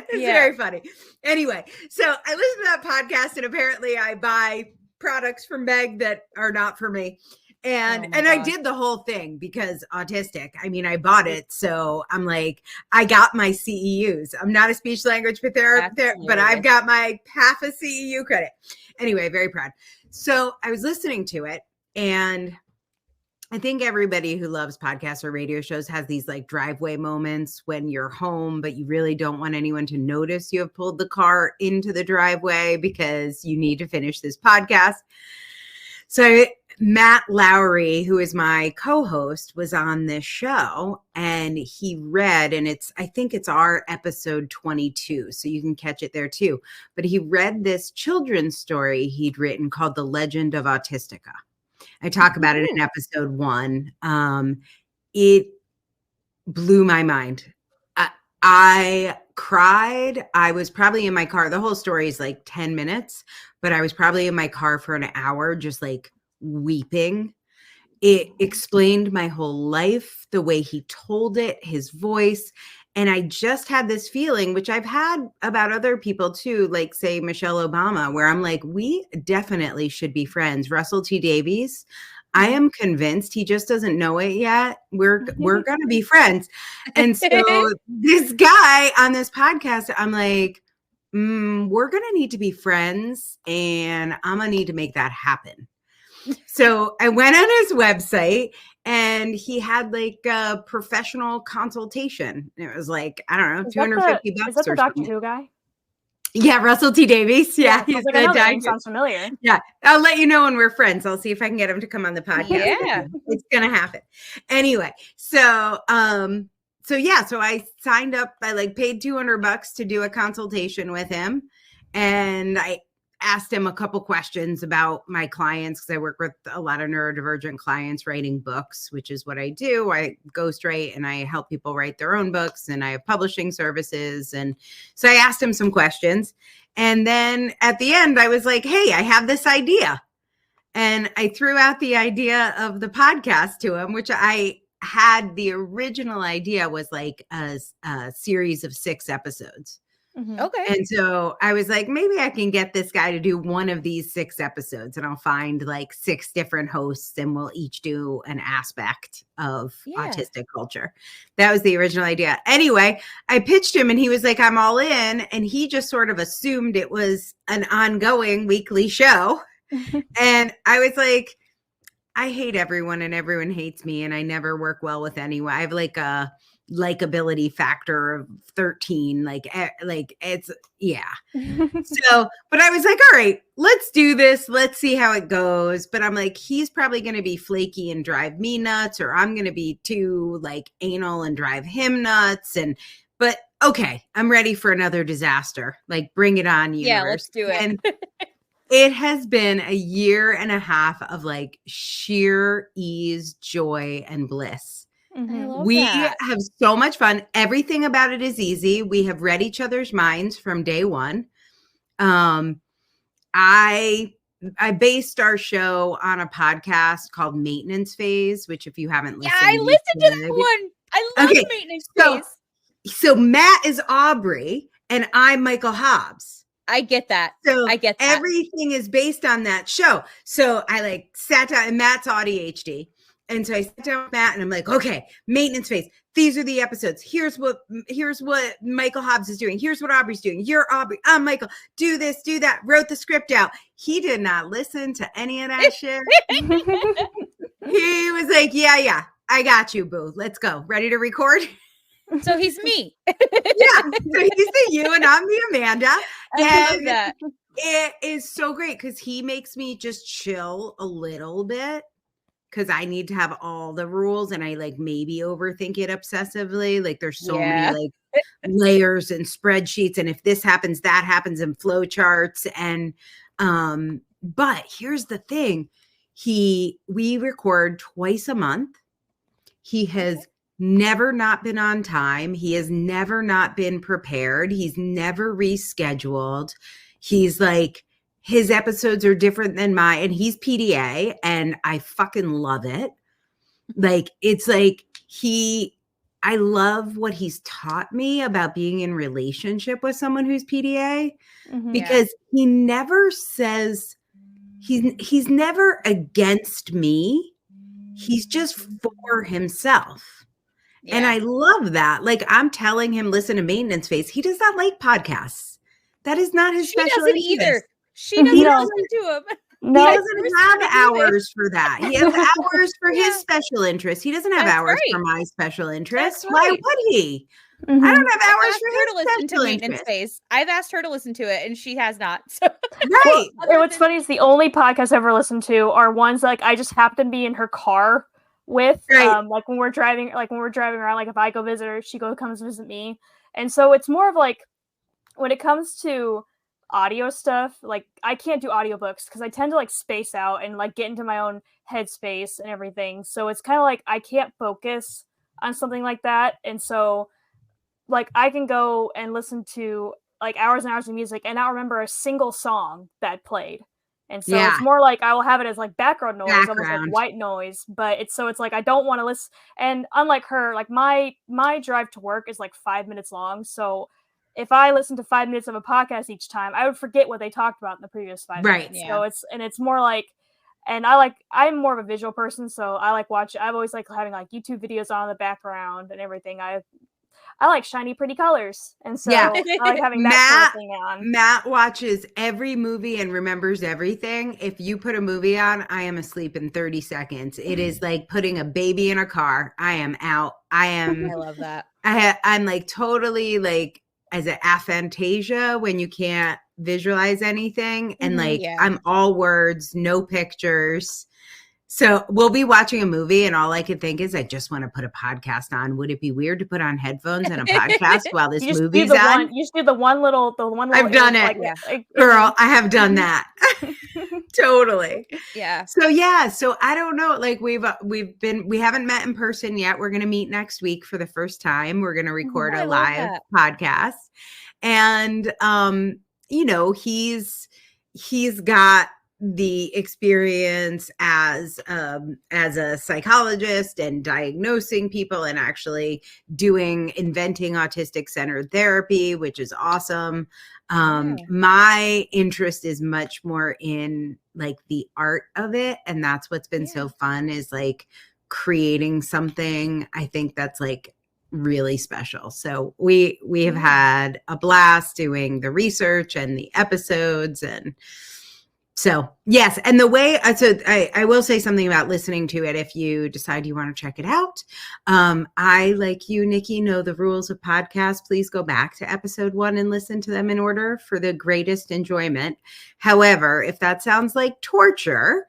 It's very funny. Anyway, so I listened to that podcast, and apparently I buy products from Meg that are not for me. And I did the whole thing because autistic. I mean, I bought it. So I'm like, I got my CEUs. I'm not a speech language therapist, but I've got my half a CEU credit. Anyway, very proud. So I was listening to it, and I think everybody who loves podcasts or radio shows has these like driveway moments when you're home, but you really don't want anyone to notice you have pulled the car into the driveway because you need to finish this podcast. So Matt Lauria, who is my co-host, was on this show, and he read, and I think it's our episode 22, so you can catch it there too. But he read this children's story he'd written called The Legend of Autistica. I talk about it in episode 1. It blew my mind. I cried. I was probably in my car. The whole story is like 10 minutes, but I was probably in my car for an hour, just like weeping. It explained my whole life, the way he told it, his voice. And I just had this feeling, which I've had about other people too, like say Michelle Obama, where I'm like, we definitely should be friends. Russell T. Davies, I am convinced he just doesn't know it yet. We're going to be friends. And so this guy on this podcast, I'm like, we're going to need to be friends, and I'm going to need to make that happen. So I went on his website, and he had like a professional consultation. It was like, I don't know, $250 Is that the or Doctor something. Who guy? Yeah, Russell T. Davies. Yeah, he's like, I know that name sounds familiar. Yeah, I'll let you know when we're friends. I'll see if I can get him to come on the podcast. Yeah, it's gonna happen. Anyway, so I signed up. I like paid $200 to do a consultation with him, and I asked him a couple questions about my clients, because I work with a lot of neurodivergent clients writing books, which is what I do. I ghostwrite and I help people write their own books, and I have publishing services. And so I asked him some questions. And then at the end, I was like, hey, I have this idea. And I threw out the idea of the podcast to him, which I had the original idea was like a series of 6 episodes. Okay. And so I was like, maybe I can get this guy to do one of these 6 episodes, and I'll find like 6 different hosts, and we'll each do an aspect of autistic culture. That was the original idea. Anyway, I pitched him, and he was like, I'm all in. And he just sort of assumed it was an ongoing weekly show. And I was like, I hate everyone, and everyone hates me, and I never work well with anyone. I have like a likability factor of 13, like it's so, but I was like, all right, let's do this, let's see how it goes. But I'm like, he's probably going to be flaky and drive me nuts, or I'm going to be too like anal and drive him nuts. But okay, I'm ready for another disaster. Like, bring it on, universe. Yeah, let's do it. And it has been a year and a half of like sheer ease, joy, and bliss. We have so much fun. Everything about it is easy. We have read each other's minds from day one. I based our show on a podcast called Maintenance Phase, which if you haven't listened, I listened to that one. I love Maintenance Phase. So Matt is Aubrey, and I'm Michael Hobbs. I get that. So I get that. Everything is based on that show. So I like sat down, and Matt's ADHD. And so I sat down with Matt, and I'm like, okay, Maintenance Phase. These are the episodes. Here's what Michael Hobbs is doing. Here's what Aubrey's doing. You're Aubrey. I'm Michael. Do this, do that. Wrote the script out. He did not listen to any of that shit. He was like, yeah, I got you, boo. Let's go. Ready to record? So he's me. Yeah. So he's the you, and I'm the Amanda. I love that. It is so great because he makes me just chill a little bit, because I need to have all the rules, and I like maybe overthink it obsessively. Like there's so many like layers and spreadsheets, and if this happens, that happens, and flow charts. And but here's the thing. We record twice a month. He has never not been on time. He has never not been prepared. He's never rescheduled. He's like, his episodes are different than mine, and he's PDA, and I fucking love it. Like, it's like I love what he's taught me about being in relationship with someone who's PDA, because he never says, he's never against me. He's just for himself. Yeah. And I love that. Like, I'm telling him, listen to Maintenance Phase. He does not like podcasts. That is not his special interest. Either. She doesn't listen to him. No, he doesn't have hours for that. He has hours for his special interest. He doesn't have hours for my special interest. Right. Why would he? I don't have hours for his special interest. Phase. I've asked her to listen to it, and she has not. So. Right. Well, what's funny is the only podcasts I've ever listened to are ones like I just happen to be in her car with, like when we're driving around. Like if I go visit her, she comes visit me, and so it's more of like when it comes to audio stuff, like I can't do audiobooks because I tend to like space out and like get into my own headspace and everything. So it's kind of like I can't focus on something like that. And so like I can go and listen to like hours and hours of music and not remember a single song that played. And so it's more like I will have it as like background noise, almost like white noise. But it's like I don't want to listen. And unlike her, like my drive to work is like 5 minutes long. So if I listen to 5 minutes of a podcast each time, I would forget what they talked about in the previous 5 minutes. Yeah. So it's more like, and I'm more of a visual person, so I've always liked having like YouTube videos on in the background and everything. I like shiny, pretty colors, and so I like having that sort of thing on. Matt watches every movie and remembers everything. If you put a movie on, I am asleep in 30 seconds. It is like putting a baby in a car. I am out. I love that. I'm like totally like as an aphantasia when you can't visualize anything, and like I'm all words, no pictures. So we'll be watching a movie and all I could think is I just want to put a podcast on. Would it be weird to put on headphones and a podcast while this movie's on? You just do the one little I've done it. Girl, I have done that. Totally. Yeah. So I don't know. Like we haven't met in person yet. We're going to meet next week for the first time. We're going to record a live podcast. And, you know, he's got the experience as a psychologist and diagnosing people and actually inventing autistic centered therapy, which is awesome. My interest is much more in like the art of it. And that's what's been so fun is like creating something. I think that's like really special. So we have had a blast doing the research and the episodes. And so, yes. And the way, I will say something about listening to it if you decide you want to check it out. I, like you, Nikki, know the rules of podcasts. Please go back to episode 1 and listen to them in order for the greatest enjoyment. However, if that sounds like torture,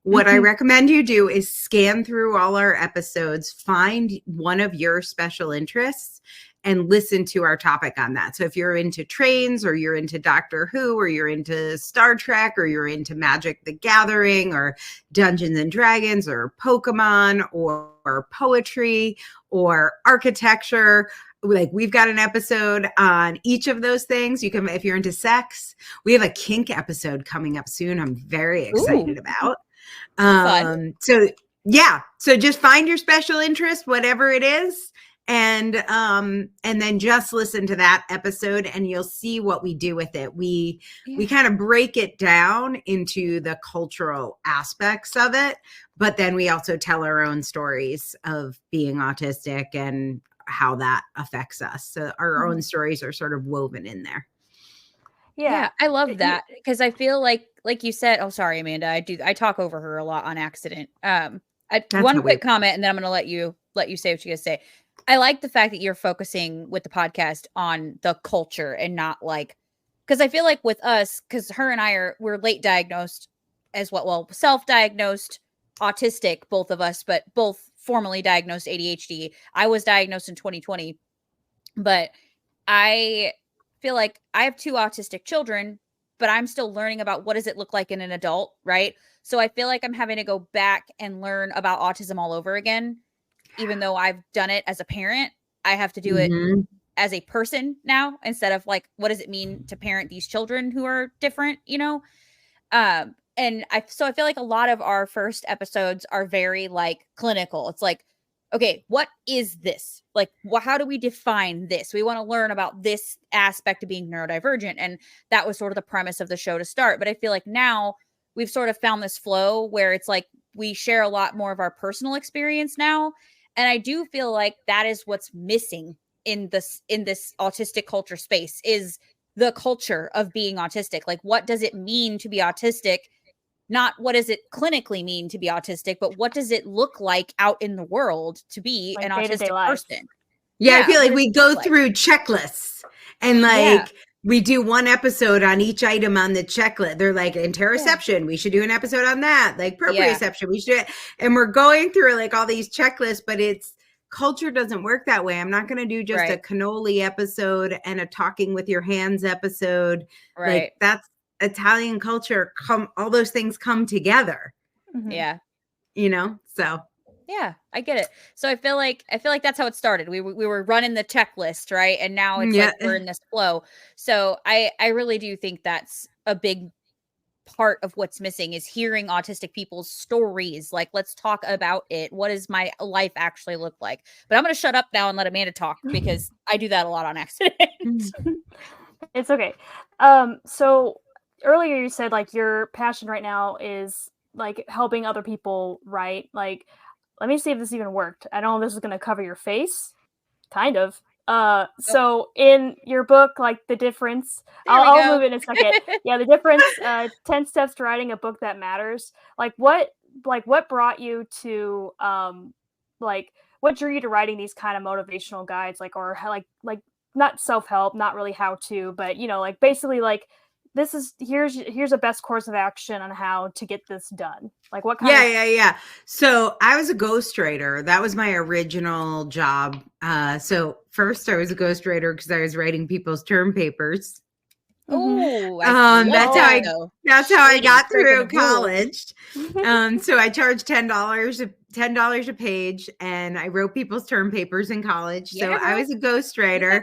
what I recommend you do is scan through all our episodes, find one of your special interests, and listen to our topic on that. So if you're into trains or you're into Doctor Who or you're into Star Trek or you're into Magic the Gathering or Dungeons and Dragons or Pokemon or poetry or architecture, like we've got an episode on each of those things. You can, if you're into sex, we have a kink episode coming up soon. I'm very excited about. So just find your special interest, whatever it is. And then just listen to that episode and you'll see what we do with it. We kind of break it down into the cultural aspects of it, but then we also tell our own stories of being autistic and how that affects us. So our own stories are sort of woven in there. Yeah, I love that because I feel like you said, oh, sorry, Amanda, I talk over her a lot on accident. One quick comment and then I'm going to let you say what you guys say. I like the fact that you're focusing with the podcast on the culture and not like, because I feel like with us, because her and we're late diagnosed as well, self-diagnosed autistic, both of us, but both formally diagnosed ADHD. I was diagnosed in 2020, but I feel like I have 2 autistic children, but I'm still learning about what does it look like in an adult, right? So I feel like I'm having to go back and learn about autism all over again. Even though I've done it as a parent, I have to do it as a person now instead of like, what does it mean to parent these children who are different, you know? And I feel like a lot of our first episodes are very like clinical. It's like, okay, what is this? Like, how do we define this? We want to learn about this aspect of being neurodivergent. And that was sort of the premise of the show to start. But I feel like now we've sort of found this flow where it's like we share a lot more of our personal experience now. And I do feel like that is what's missing in this autistic culture space is the culture of being autistic. Like, what does it mean to be autistic? Not what does it clinically mean to be autistic, but what does it look like out in the world to be like an autistic person? Yeah, I feel like we go through checklists and like we do one episode on each item on the checklist. They're like interoception. We should do an episode on that. Like proprioception. We should do it. And we're going through like all these checklists, but culture doesn't work that way. I'm not going to do just a cannoli episode and a talking with your hands episode. Right. Like that's Italian culture. All those things come together. Yeah. You know, so. Yeah, I get it. So I feel like that's how it started. We were running the checklist, right? And now it's like we're in this flow. So I really do think that's a big part of what's missing is hearing autistic people's stories. Like, let's talk about it. What does my life actually look like? But I'm going to shut up now and let Amanda talk because I do that a lot on accident. It's okay. So earlier you said like your passion right now is like helping other people write. Like, let me see if this even worked. I don't know if this is going to cover your face. Kind of. So in your book, like the difference, I'll move it in a second. Yeah, the difference, 10 steps to writing a book that matters. Like what brought you to, like what drew you to writing these kind of motivational guides, like, or like not self-help, not really how to, but you know, like basically like, this is here's a best course of action on how to get this done. Like what kind of Yeah. So I was a ghostwriter. That was my original job. So first I was a ghostwriter because I was writing people's term papers. Oh, that's how I got through college. So I charged $10 a page, and I wrote people's term papers in college. So I was a ghostwriter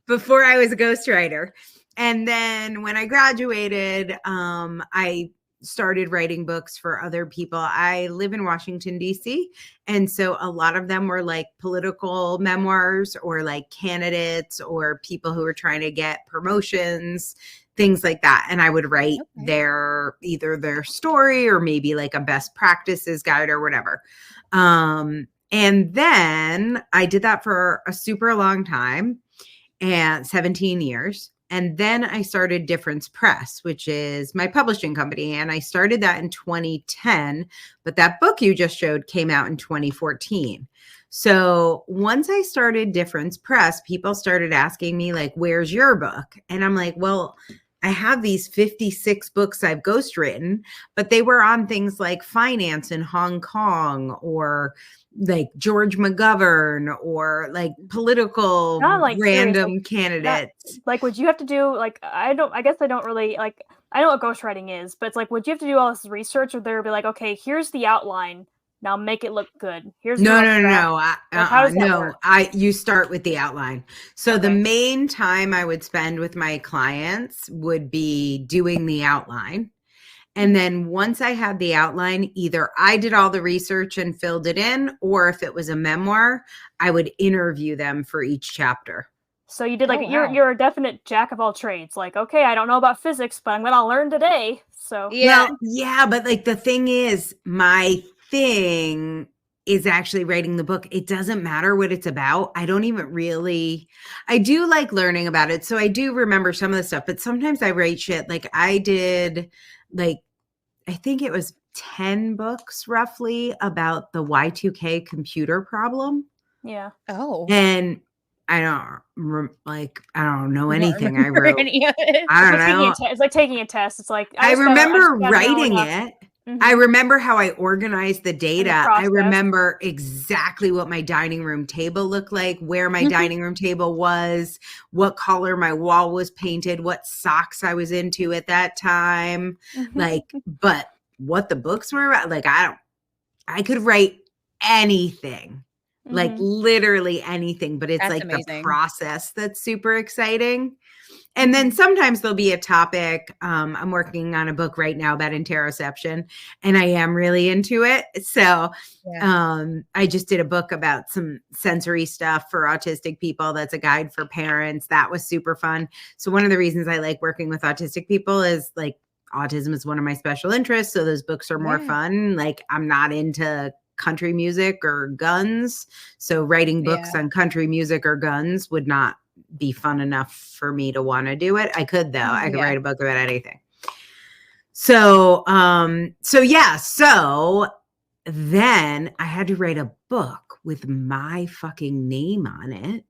before I was a ghostwriter. And then when I graduated, I started writing books for other people. I live in Washington, D.C. And so a lot of them were like political memoirs or like candidates or people who were trying to get promotions, things like that. And I would write either their story or maybe like a best practices guide or whatever. And then I did that for a super long time, and 17 years. And then I started Difference Press, which is my publishing company. And I started that in 2010. But that book you just showed came out in 2014. So once I started Difference Press, people started asking me, like, where's your book? And I'm like, well, I have these 56 books I've ghostwritten, but they were on things like finance in Hong Kong or like George McGovern or like political random candidates. Like, would you have to do like, I guess I don't really like, I know what ghostwriting is, but it's like, would you have to do all this research or there would be like, okay, here's the outline. Now make it look good. Here's no. How does that work? You start with the outline. So the main time I would spend with my clients would be doing the outline. And then once I had the outline, either I did all the research and filled it in, or if it was a memoir, I would interview them for each chapter. So you did like you're a definite jack of all trades. Like, okay, I don't know about physics, but I'm gonna learn today. So but like the thing is, my thing is actually writing the book. It doesn't matter what it's about. I don't even really, I do like learning about it. So I do remember some of the stuff, but sometimes I write shit. Like I did, like, I think it was 10 books roughly about the Y2K computer problem. Yeah. Oh. And I don't know anything I wrote. I don't know. It's like taking a test. It's like, I remember writing it. Mm-hmm. I remember how I organized the data. I remember exactly what my dining room table looked like, where my dining room table was, what color my wall was painted, what socks I was into at that time. Like, but what the books were about, like, I could write anything, like literally anything, but it's like amazing. The process that's super exciting. And then sometimes there'll be a topic. I'm working on a book right now about interoception, and I am really into it. So I just did a book about some sensory stuff for autistic people. That's a guide for parents. That was super fun. So one of the reasons I like working with autistic people is like autism is one of my special interests. So those books are more fun. Like I'm not into country music or guns. So writing books on country music or guns would not be fun enough for me to want to do it. I could though. I could write a book about anything. So then I had to write a book with my fucking name on it.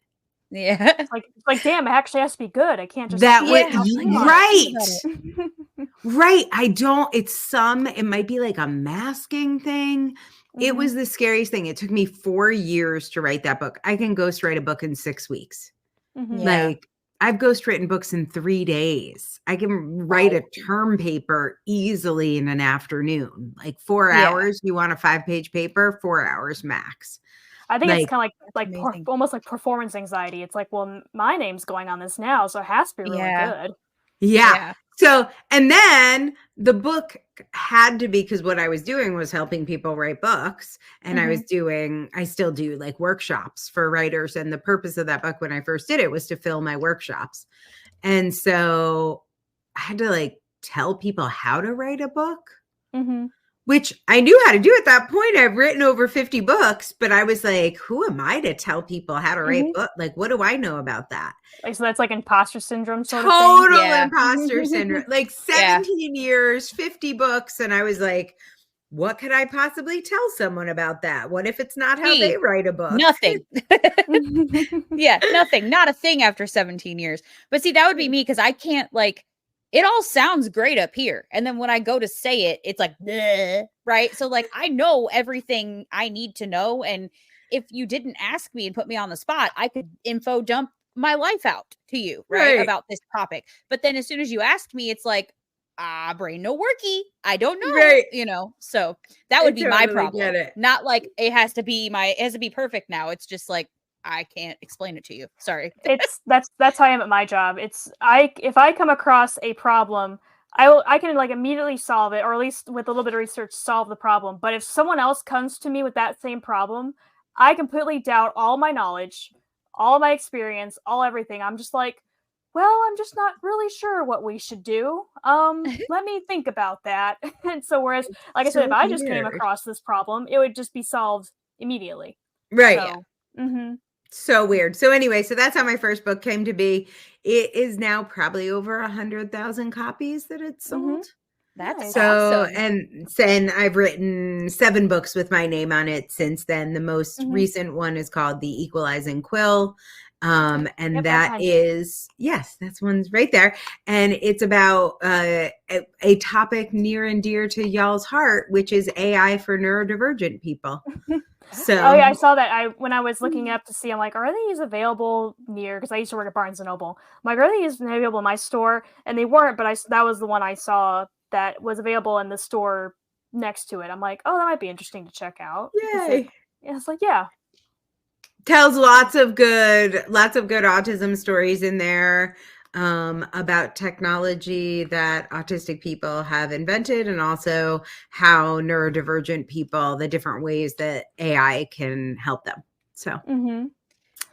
Yeah. It's like damn, it actually has to be good. I can't just right. It might be like a masking thing. It was the scariest thing. It took me 4 years to write that book. I can ghostwrite a book in 6 weeks. Like I've ghostwritten books in 3 days. I can write a term paper easily in an afternoon. Like 4 hours. You want a 5-page paper, 4 hours max. I think it's kind of like almost like performance anxiety. It's like, well, my name's going on this now, so it has to be really good. Yeah. So, and then the book had to be, because what I was doing was helping people write books, and I still do like workshops for writers. And the purpose of that book when I first did it was to fill my workshops. And so I had to like tell people how to write a book, which I knew how to do at that point. I've written over 50 books, but I was like, who am I to tell people how to write books? Like, what do I know about that? Like, so that's like imposter syndrome sort of thing? Total yeah. imposter syndrome. Like 17 years, 50 books. And I was like, what could I possibly tell someone about that? What if it's not how they write a book? Nothing. Nothing. Not a thing after 17 years. But see, that would be me, because I can't like, it all sounds great up here. And then when I go to say it, it's like, bleh, right? So like, I know everything I need to know. And if you didn't ask me and put me on the spot, I could info dump my life out to you, right? About this topic. But then as soon as you asked me, it's like, brain no worky. I don't know, you know? So that would be my problem. Not like it has to be perfect now. It's just like, I can't explain it to you. Sorry. That's how I am at my job. If I come across a problem, I can like immediately solve it, or at least with a little bit of research solve the problem. But if someone else comes to me with that same problem, I completely doubt all my knowledge, all my experience, all everything. I'm just like, well, I'm just not really sure what we should do. Let me think about that. And so whereas, like I said, if I just came across this problem, it would just be solved immediately. Right. So weird. So anyway, so that's how my first book came to be. It is now probably over 100,000 copies that it's sold. That's awesome. And I've written 7 books with my name on it since then. The most recent one is called The Equalizing Quill. And that is, that's one's right there. And it's about a topic near and dear to y'all's heart, which is AI for neurodivergent people. So, I saw that. When I was looking up to see, I'm like, are these available near? Because I used to work at Barnes and Noble. I'm like, are these available in my store? And they weren't, but that was the one I saw that was available in the store next to it. I'm like, oh, that might be interesting to check out. Yay! It's like, yeah. Tells lots of good autism stories in there, about technology that autistic people have invented, and also how neurodivergent people, the different ways that AI can help them. So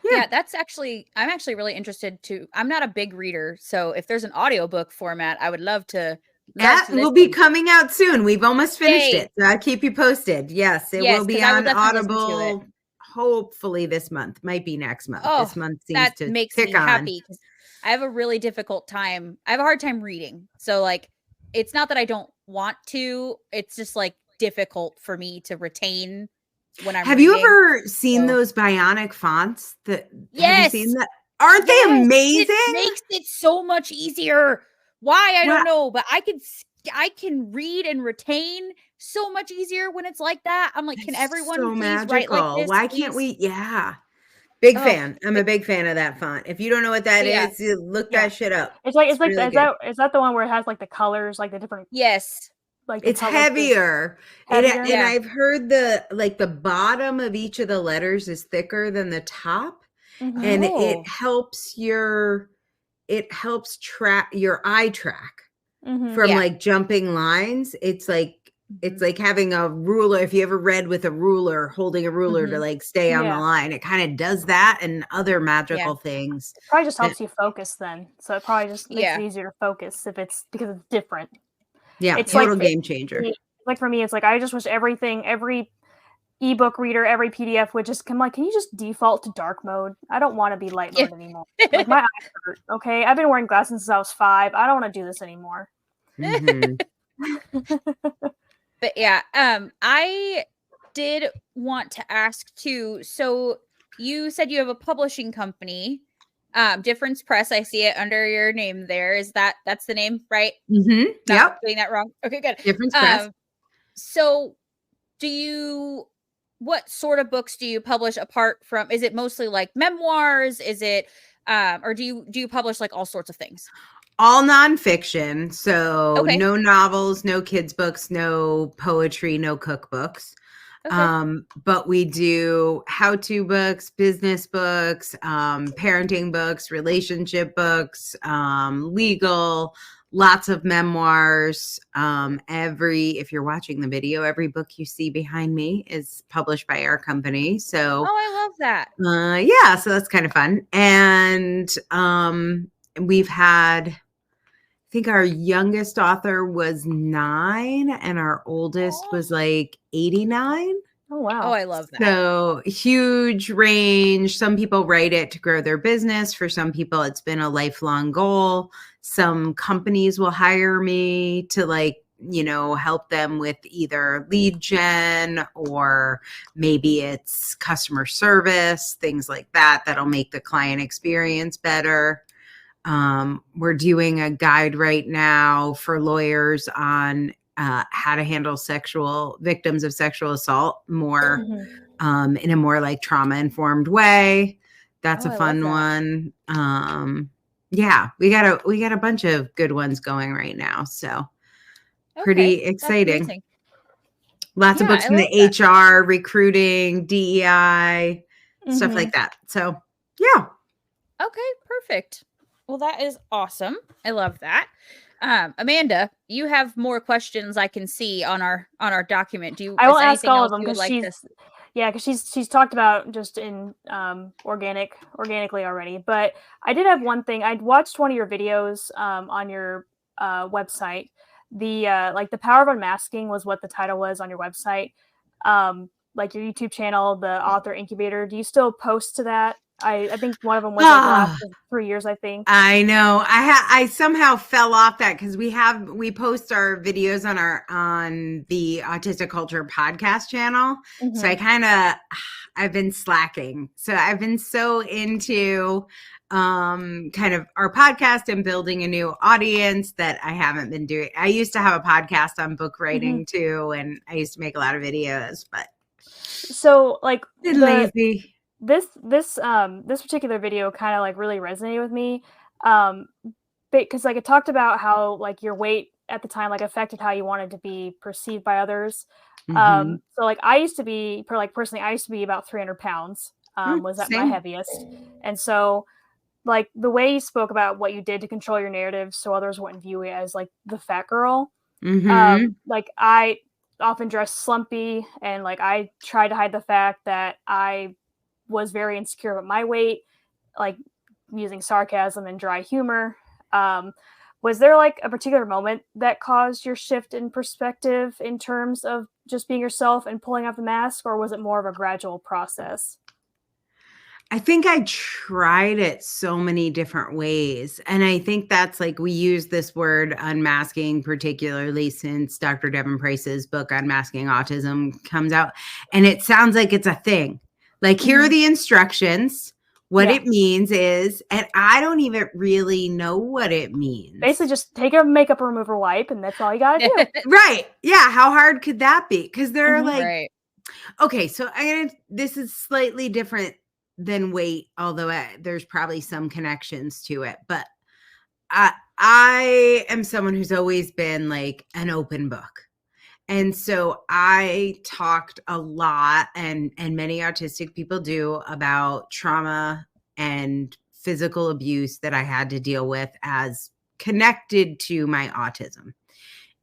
yeah, I'm actually really interested to. I'm not a big reader, so if there's an audiobook format, I would love to. That will be coming out soon. We've almost finished it, so I'll keep you posted. Yes, it will be on Audible. Hopefully this month, might be next month. This month seems to makes me happy, because I have a really difficult time. I have a hard time reading. So like, it's not that I don't want to, it's just like difficult for me to retain when I'm reading. You ever seen those bionic fonts have you seen that? Aren't they amazing? It makes it so much easier. Why? I don't know, but I can read and retain so much easier when it's like that. I'm like, can everyone please write like this? Why can't we? Yeah. Big fan. I'm a big fan of that font. If you don't know what that is, look that shit up. It's like, really is that the one where it has like the colors, like the different? Yes. Like it's heavier. And I've heard the bottom of each of the letters is thicker than the top. And it helps track your eye track from like jumping lines. It's like having a ruler. If you ever read with a ruler, holding a ruler to like stay on the line, it kind of does that and other magical things. It probably just helps you focus then. So it probably just makes it easier to focus because it's different. Yeah, it's total game changer. Like for me, it's like I just wish every ebook reader, every PDF would just come like, can you just default to dark mode? I don't want to be light mode anymore. Like my eyes hurt. Okay, I've been wearing glasses since I was 5. I don't want to do this anymore. But yeah, I did want to ask too. So you said you have a publishing company, Difference Press. I see it under your name there. That's the name, right? Not doing that wrong. Okay, good. Difference Press. So what sort of books do you publish apart from? Is it mostly like memoirs? Is it Or do you publish like all sorts of things? All nonfiction. So Okay. no novels, no kids books, no poetry, no cookbooks. Okay. But we do how-to books, business books, parenting books, relationship books, legal, lots of memoirs. If you're watching the video, every book you see behind me is published by our company. So, Oh, I love that. yeah, so that's kind of fun. And we've had, I think our youngest author was 9 and our oldest was like 89. Oh, wow. Oh, I love that. So huge range. Some people write it to grow their business. For some people, it's been a lifelong goal. Some companies will hire me to help them with either lead gen or maybe it's customer service, things like that, that'll make the client experience better. We're doing a guide right now for lawyers on how to handle victims of sexual assault more in a more like trauma-informed way. That's a fun one. Yeah, we got a bunch of good ones going right now. So pretty exciting. Lots of books in the HR, recruiting, DEI, stuff like that. So yeah. Okay, perfect. Well, that is awesome. I love that. Amanda, you have more questions I can see on our document. I will ask all of them because she's talked about just in organically already. But I did have one thing. I'd watched one of your videos on your website. The power of unmasking was what the title was on your website. Like your YouTube channel, the author incubator. Do you still post to that? I think one of them was like the last 3 years, I think. I know. I somehow fell off that because we post our videos on the Autistic Culture podcast channel. Mm-hmm. So I've been slacking. So I've been so into kind of our podcast and building a new audience that I haven't been doing. I used to have a podcast on book writing too, and I used to make a lot of videos, but so like lazy. This particular video kind of like really resonated with me, because like it talked about how like your weight at the time like affected how you wanted to be perceived by others. So like I used to be about 300 pounds, was at my heaviest, and so like the way you spoke about what you did to control your narrative so others wouldn't view you as like the fat girl. Like I often dressed slumpy, and like I tried to hide the fact that I was very insecure about my weight, like using sarcasm and dry humor. Was there like a particular moment that caused your shift in perspective in terms of just being yourself and pulling off the mask, or was it more of a gradual process? I think I tried it so many different ways. And I think that's like, we use this word unmasking, particularly since Dr. Devin Price's book, Unmasking Autism, comes out. And it sounds like it's a thing. Like, here are the instructions. What it means is, and I don't even really know what it means. Basically, just take a makeup remover wipe, and that's all you got to do. Right. Yeah. How hard could that be? Because they're like, okay, so this is slightly different than weight, although there's probably some connections to it. But I am someone who's always been like an open book. And so I talked a lot, and many autistic people do, about trauma and physical abuse that I had to deal with as connected to my autism.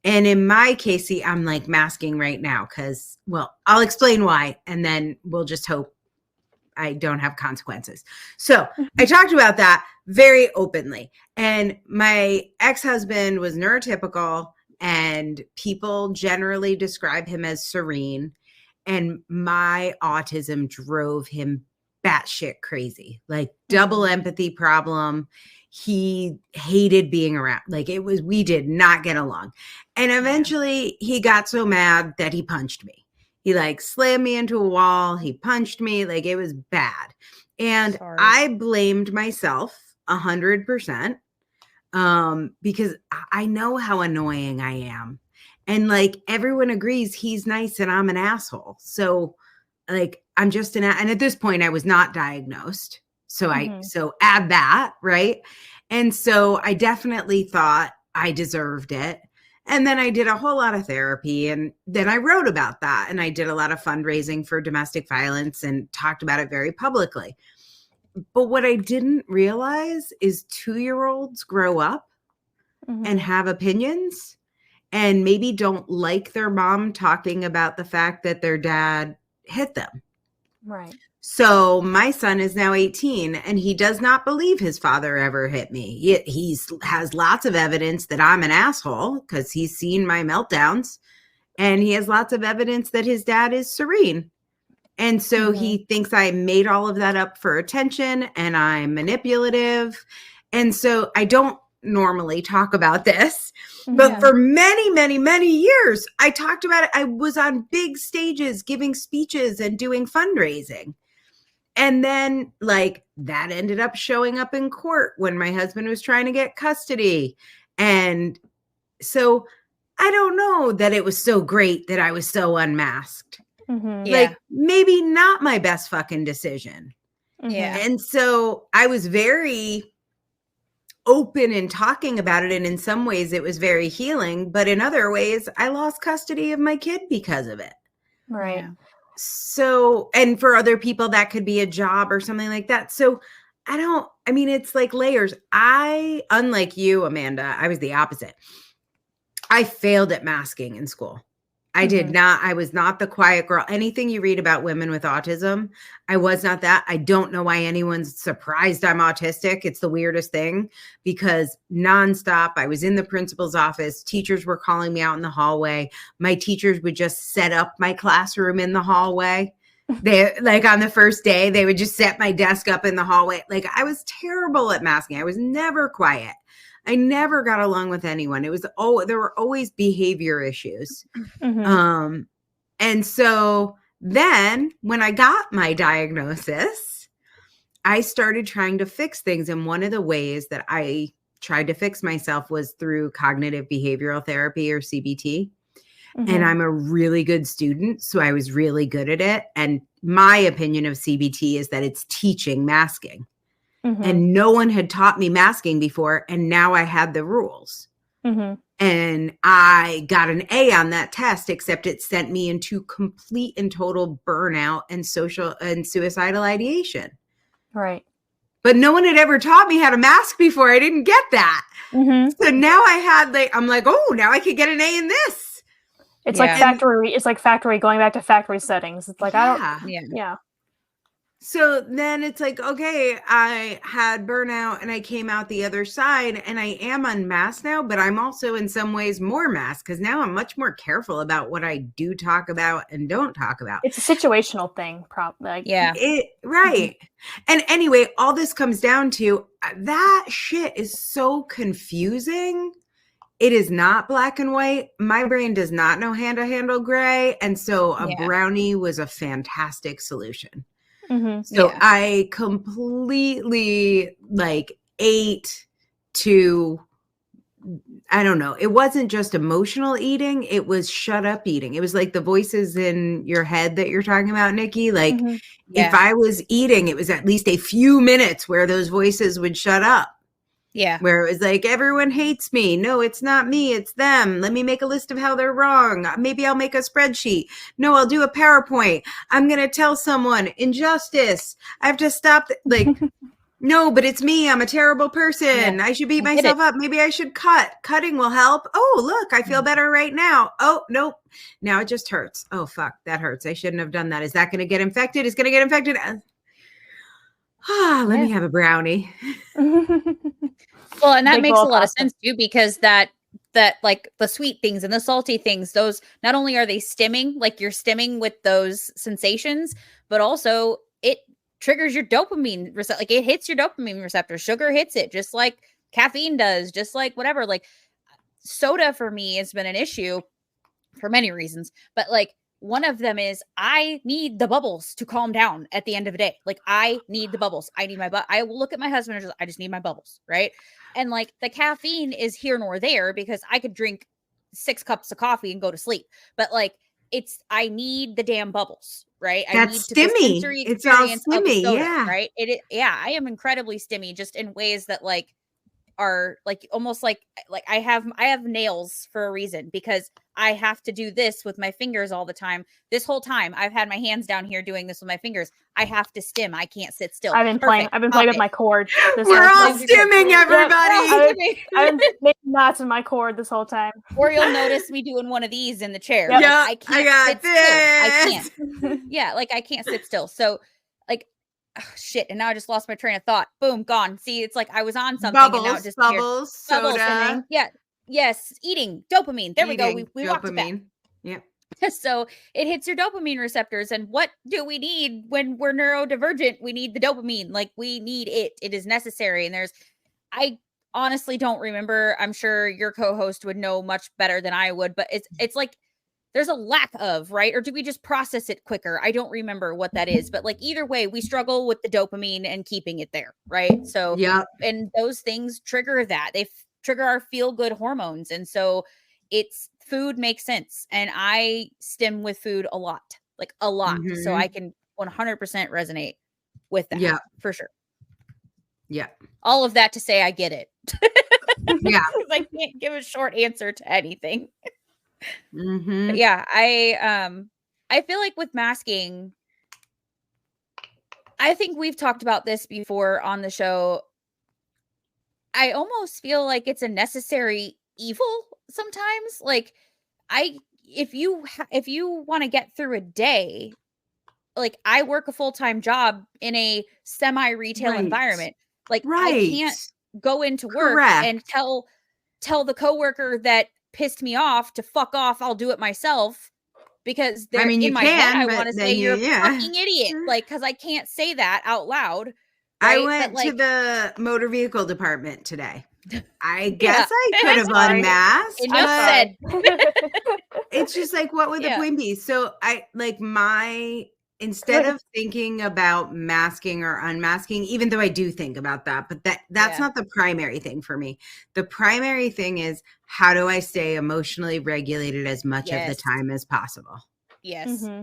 And in my case, see, I'm like masking right now because, well, I'll explain why, and then we'll just hope I don't have consequences. So I talked about that very openly. And my ex-husband was neurotypical, and people generally describe him as serene. And my autism drove him batshit crazy, like double empathy problem. He hated being around. Like we did not get along. And eventually he got so mad that he punched me. He like slammed me into a wall. He punched me. Like, it was bad. And I blamed myself 100%. Because I know how annoying I am. And like, everyone agrees he's nice and I'm an asshole. So like, I'm just and at this point I was not diagnosed. So so add that, right? And so I definitely thought I deserved it. And then I did a whole lot of therapy, and then I wrote about that, and I did a lot of fundraising for domestic violence and talked about it very publicly. But what I didn't realize is 2-year-olds grow up and have opinions and maybe don't like their mom talking about the fact that their dad hit them. Right. So my son is now 18 and he does not believe his father ever hit me. He has lots of evidence that I'm an asshole because he's seen my meltdowns, and he has lots of evidence that his dad is serene. And so he thinks I made all of that up for attention and I'm manipulative. And so I don't normally talk about this, but for many, many, many years, I talked about it. I was on big stages giving speeches and doing fundraising. And then like that ended up showing up in court when my husband was trying to get custody. And so I don't know that it was so great that I was so unmasked. Like maybe not my best fucking decision. And so I was very open in talking about it. And in some ways it was very healing, but in other ways I lost custody of my kid because of it. Right. Yeah. So, and for other people that could be a job or something like that. So I mean, it's like layers. Unlike you, Amanda, I was the opposite. I failed at masking in school. I did not. I was not the quiet girl. Anything you read about women with autism, I was not that. I don't know why anyone's surprised I'm autistic. It's the weirdest thing because nonstop, I was in the principal's office. Teachers were calling me out in the hallway. My teachers would just set up my classroom in the hallway. They like on the first day, they would just set my desk up in the hallway. Like I was terrible at masking. I was never quiet. I never got along with anyone. It was there were always behavior issues. And so then when I got my diagnosis, I started trying to fix things. And one of the ways that I tried to fix myself was through cognitive behavioral therapy or CBT. And I'm a really good student, so I was really good at it. And my opinion of CBT is that it's teaching masking. And no one had taught me masking before. And now I had the rules. And I got an A on that test, except it sent me into complete and total burnout and social and suicidal ideation. Right. But no one had ever taught me how to mask before. I didn't get that. So now I'm like, oh, now I could get an A in this. It's like factory. It's like factory going back to factory settings. It's like, Yeah. So then it's like, okay, I had burnout and I came out the other side and I am unmasked now, but I'm also in some ways more masked because now I'm much more careful about what I do talk about and don't talk about. It's a situational thing, probably. Right. And anyway, all this comes down to that shit is so confusing. It is not black and white. My brain does not know how to handle gray. And so a brownie was a fantastic solution. So I completely ate to, I don't know. It wasn't just emotional eating. It was shut up eating. It was like the voices in your head that you're talking about, Nikki. Like if I was eating, it was at least a few minutes where those voices would shut up. Yeah. Where it was like, everyone hates me. No, it's not me. It's them. Let me make a list of how they're wrong. Maybe I'll make a spreadsheet. No, I'll do a PowerPoint. I'm going to tell someone injustice. I have to stop. No, but it's me. I'm a terrible person. I should beat myself up. Maybe I should cut. Cutting will help. Oh, look, I feel better right now. Oh, nope. Now it just hurts. Oh, fuck. That hurts. I shouldn't have done that. Is that going to get infected? It's going to get infected. Let me have a brownie. Well, and that makes a lot of sense too, because that like the sweet things and the salty things, those not only are they stimming, like you're stimming with those sensations, but also it triggers your dopamine receptor. Like it hits your dopamine receptor. Sugar hits it just like caffeine does, just like whatever. Like soda for me has been an issue for many reasons, but like one of them is I need the bubbles to calm down at the end of the day. Like I need the bubbles. I need I will look at my husband and just, I just need my bubbles. Right. And like the caffeine is here nor there because I could drink 6 cups of coffee and go to sleep. But like I need the damn bubbles, right? I That's need to the stimmy. sensory It's all experience of a stimmy. soda, Yeah. right? Yeah, I am incredibly stimmy just in ways that like are like almost like I have nails for a reason, because I have to do this with my fingers all the time. This whole time I've had my hands down here doing this with my fingers. I have to stim. I can't sit still. I've been playing with my cord this We're whole all time. stimming, everybody. Yep. I've been making knots in my cord this whole time. Or you'll notice me doing one of these in the chair. Yep. Like, Yeah, I can't got sit this. still. I can't. Yeah, like I can't sit still. So like, oh, shit. And now I just lost my train of thought. Boom, gone. See, it's like I was on something and now it just bubbles, soda. Yeah. Yes. Eating. Dopamine. There we go. We walked it back. Yep. So it hits your dopamine receptors. And what do we need when we're neurodivergent? We need the dopamine. Like, we need it. It is necessary. And I honestly don't remember. I'm sure your co-host would know much better than I would, but it's like there's a lack of, right? Or do we just process it quicker? I don't remember what that is, but like either way, we struggle with the dopamine and keeping it there, right? So yeah, and those things trigger that. They trigger our feel-good hormones. And so it's food makes sense. And I stim with food a lot. Like a lot. Mm-hmm. So I can 100% resonate with that. Yeah, for sure. Yeah. All of that to say I get it. Yeah. I can't give a short answer to anything. Mm-hmm. But yeah, I feel like with masking, I think we've talked about this before on the show. I almost feel like it's a necessary evil sometimes. Like if you want to get through a day, like I work a full-time job in a semi-retail environment. Like I can't go into work and tell the coworker that pissed me off to fuck off. I'll do it myself, because they're in my head. I want to say you're a fucking idiot. Like, cause I can't say that out loud. Right? I went to the motor vehicle department today. I guess I could have unmasked. It's just like, what would the point be? So instead of thinking about masking or unmasking, even though I do think about that, but that's not the primary thing for me. The primary thing is, how do I stay emotionally regulated as much of the time as possible? Yes. Mm-hmm.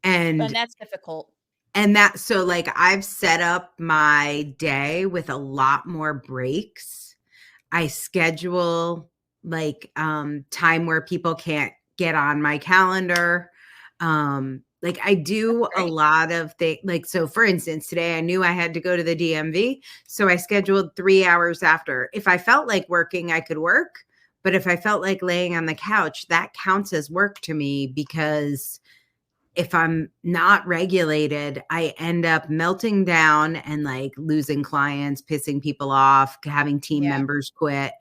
And that's difficult. And so like I've set up my day with a lot more breaks. I schedule like time where people can't get on my calendar. Like I do a lot of things. Like, so for instance, today I knew I had to go to the DMV. So I scheduled 3 hours after. If I felt like working, I could work. But if I felt like laying on the couch, that counts as work to me, because if I'm not regulated, I end up melting down and like losing clients, pissing people off, having team members quit.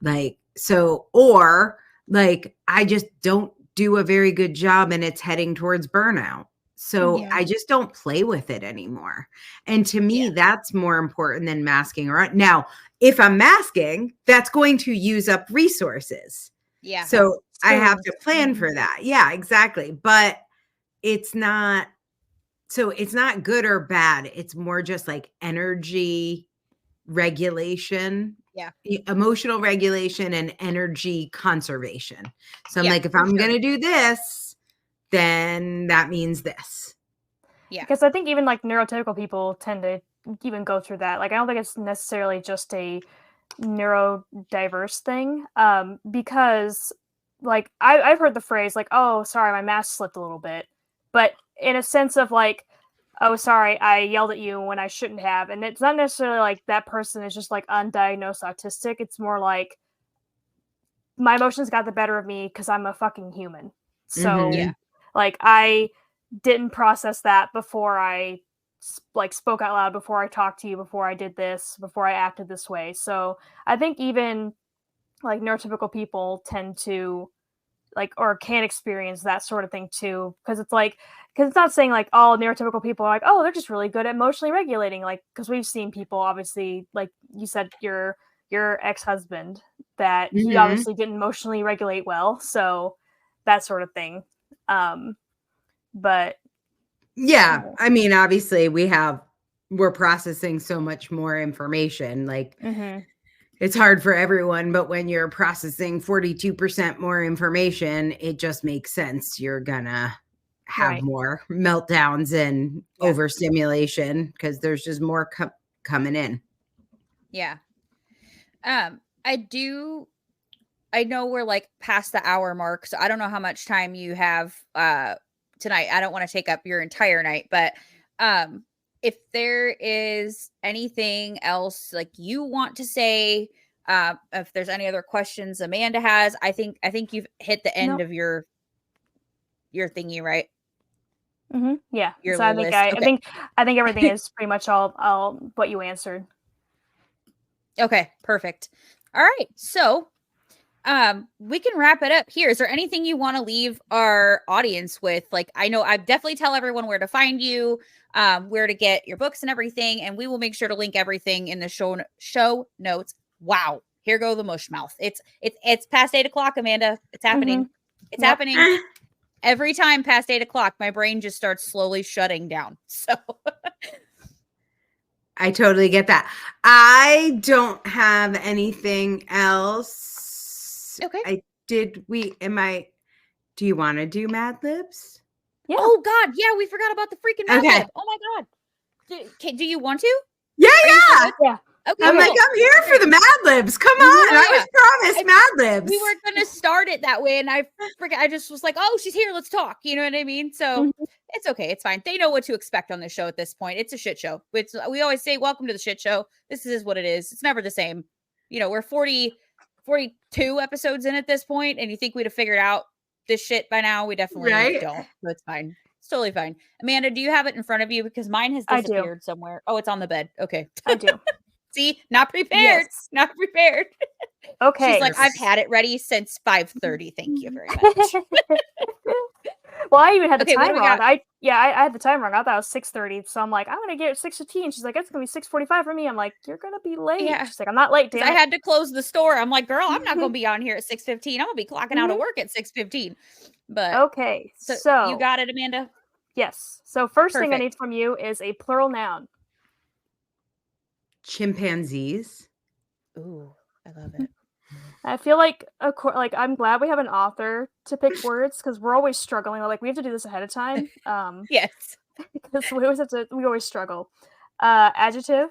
Like, so, or like, I just don't do a very good job and it's heading towards burnout. So I just don't play with it anymore. And to me, that's more important than masking around. Now, if I'm masking, that's going to use up resources. Yeah. So I have to plan for that. Yeah, exactly. But it's not good or bad. It's more just like energy regulation. Yeah. Emotional regulation and energy conservation. So I'm like, if I'm going to do this, then that means this. Yeah. Because I think even like neurotypical people tend to even go through that. Like, I don't think it's necessarily just a neurodiverse thing. Because like I've heard the phrase like, oh, sorry, my mask slipped a little bit. But in a sense of like, oh, sorry, I yelled at you when I shouldn't have. And it's not necessarily like that person is just like undiagnosed autistic. It's more like my emotions got the better of me because I'm a fucking human. So like I didn't process that before I like spoke out loud, before I talked to you, before I did this, before I acted this way. So I think even like neurotypical people tend to like, or can experience that sort of thing too. Because it's not saying like all neurotypical people are like, oh, they're just really good at emotionally regulating. Like, because we've seen people, obviously, like you said, your ex-husband, that he obviously didn't emotionally regulate well. So that sort of thing. But yeah, I mean, obviously we're processing so much more information. Like, it's hard for everyone, but when you're processing 42% more information, it just makes sense. You're gonna have more meltdowns and overstimulation because there's just more coming in. Yeah. I know we're like past the hour mark, so I don't know how much time you have tonight. I don't want to take up your entire night, but if there is anything else like you want to say, if there's any other questions Amanda has, I think you've hit the end of your thingy, right? Yeah. Your so list. I think everything is pretty much all what you answered. Okay, perfect. All right. So we can wrap it up here. Is there anything you want to leave our audience with? Like, I know I definitely tell everyone where to find you, where to get your books and everything, and we will make sure to link everything in the show notes. Wow, here go the mush mouth. It's past 8 o'clock, Amanda. It's happening. It's happening. Every time past 8 o'clock, my brain just starts slowly shutting down. So I totally get that. I don't have anything else. Okay. Do you want to do Mad Libs? Yeah. Oh God. Yeah. We forgot about the freaking Mad Lib. Oh my God. Do you want to? Yeah. Okay. I'm like, I'm here for the Mad Libs. Come on. I was promised Mad Libs. We were going to start it that way. And I just was like, oh, she's here. Let's talk. You know what I mean? So it's okay. It's fine. They know what to expect on this show at this point. It's a shit show. We always say, welcome to the shit show. This is what it is. It's never the same. You know, we're 42 episodes in at this point, and you think we'd have figured out this shit by now? We definitely don't. So it's fine. It's totally fine. Amanda, do you have it in front of you? Because mine has disappeared somewhere. Oh, it's on the bed. Okay. I do. See, not prepared. Yes. Not prepared. Okay. She's like, I've had it ready since 5:30. Thank you very much. Well, I even had the time wrong. I had the time wrong. I thought it was 6:30. So I'm like, I'm gonna get it 6:15. She's like, it's gonna be 6:45 for me. I'm like, you're gonna be late. Yeah. She's like, I'm not late, damn it. I had to close the store. I'm like, girl, I'm not gonna be on here at 6:15. I'm gonna be clocking out of work at 6:15. But okay, so you got it, Amanda? Yes. So first thing I need from you is a plural noun. Chimpanzees. Ooh, I love it. I feel like I'm glad we have an author to pick words because we're always struggling. Like we have to do this ahead of time. Yes, because we always struggle. Adjective.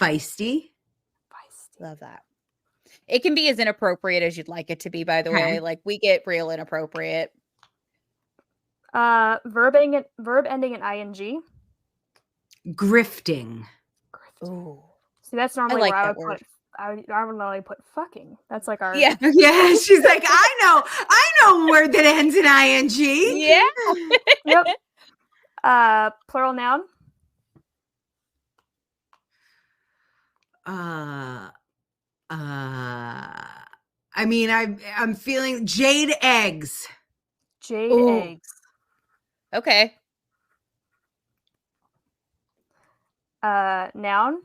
Feisty. Love that. It can be as inappropriate as you'd like it to be, by the way. Like we get real inappropriate. Verb ending in ing. Grifting. Ooh. See, that's normally like where I that would word. I would normally put fucking. That's like our Yeah. She's like, I know a word that ends in ing. Yeah. Yep. Plural noun. I mean, I'm feeling jade eggs. Jade eggs. Okay. Noun.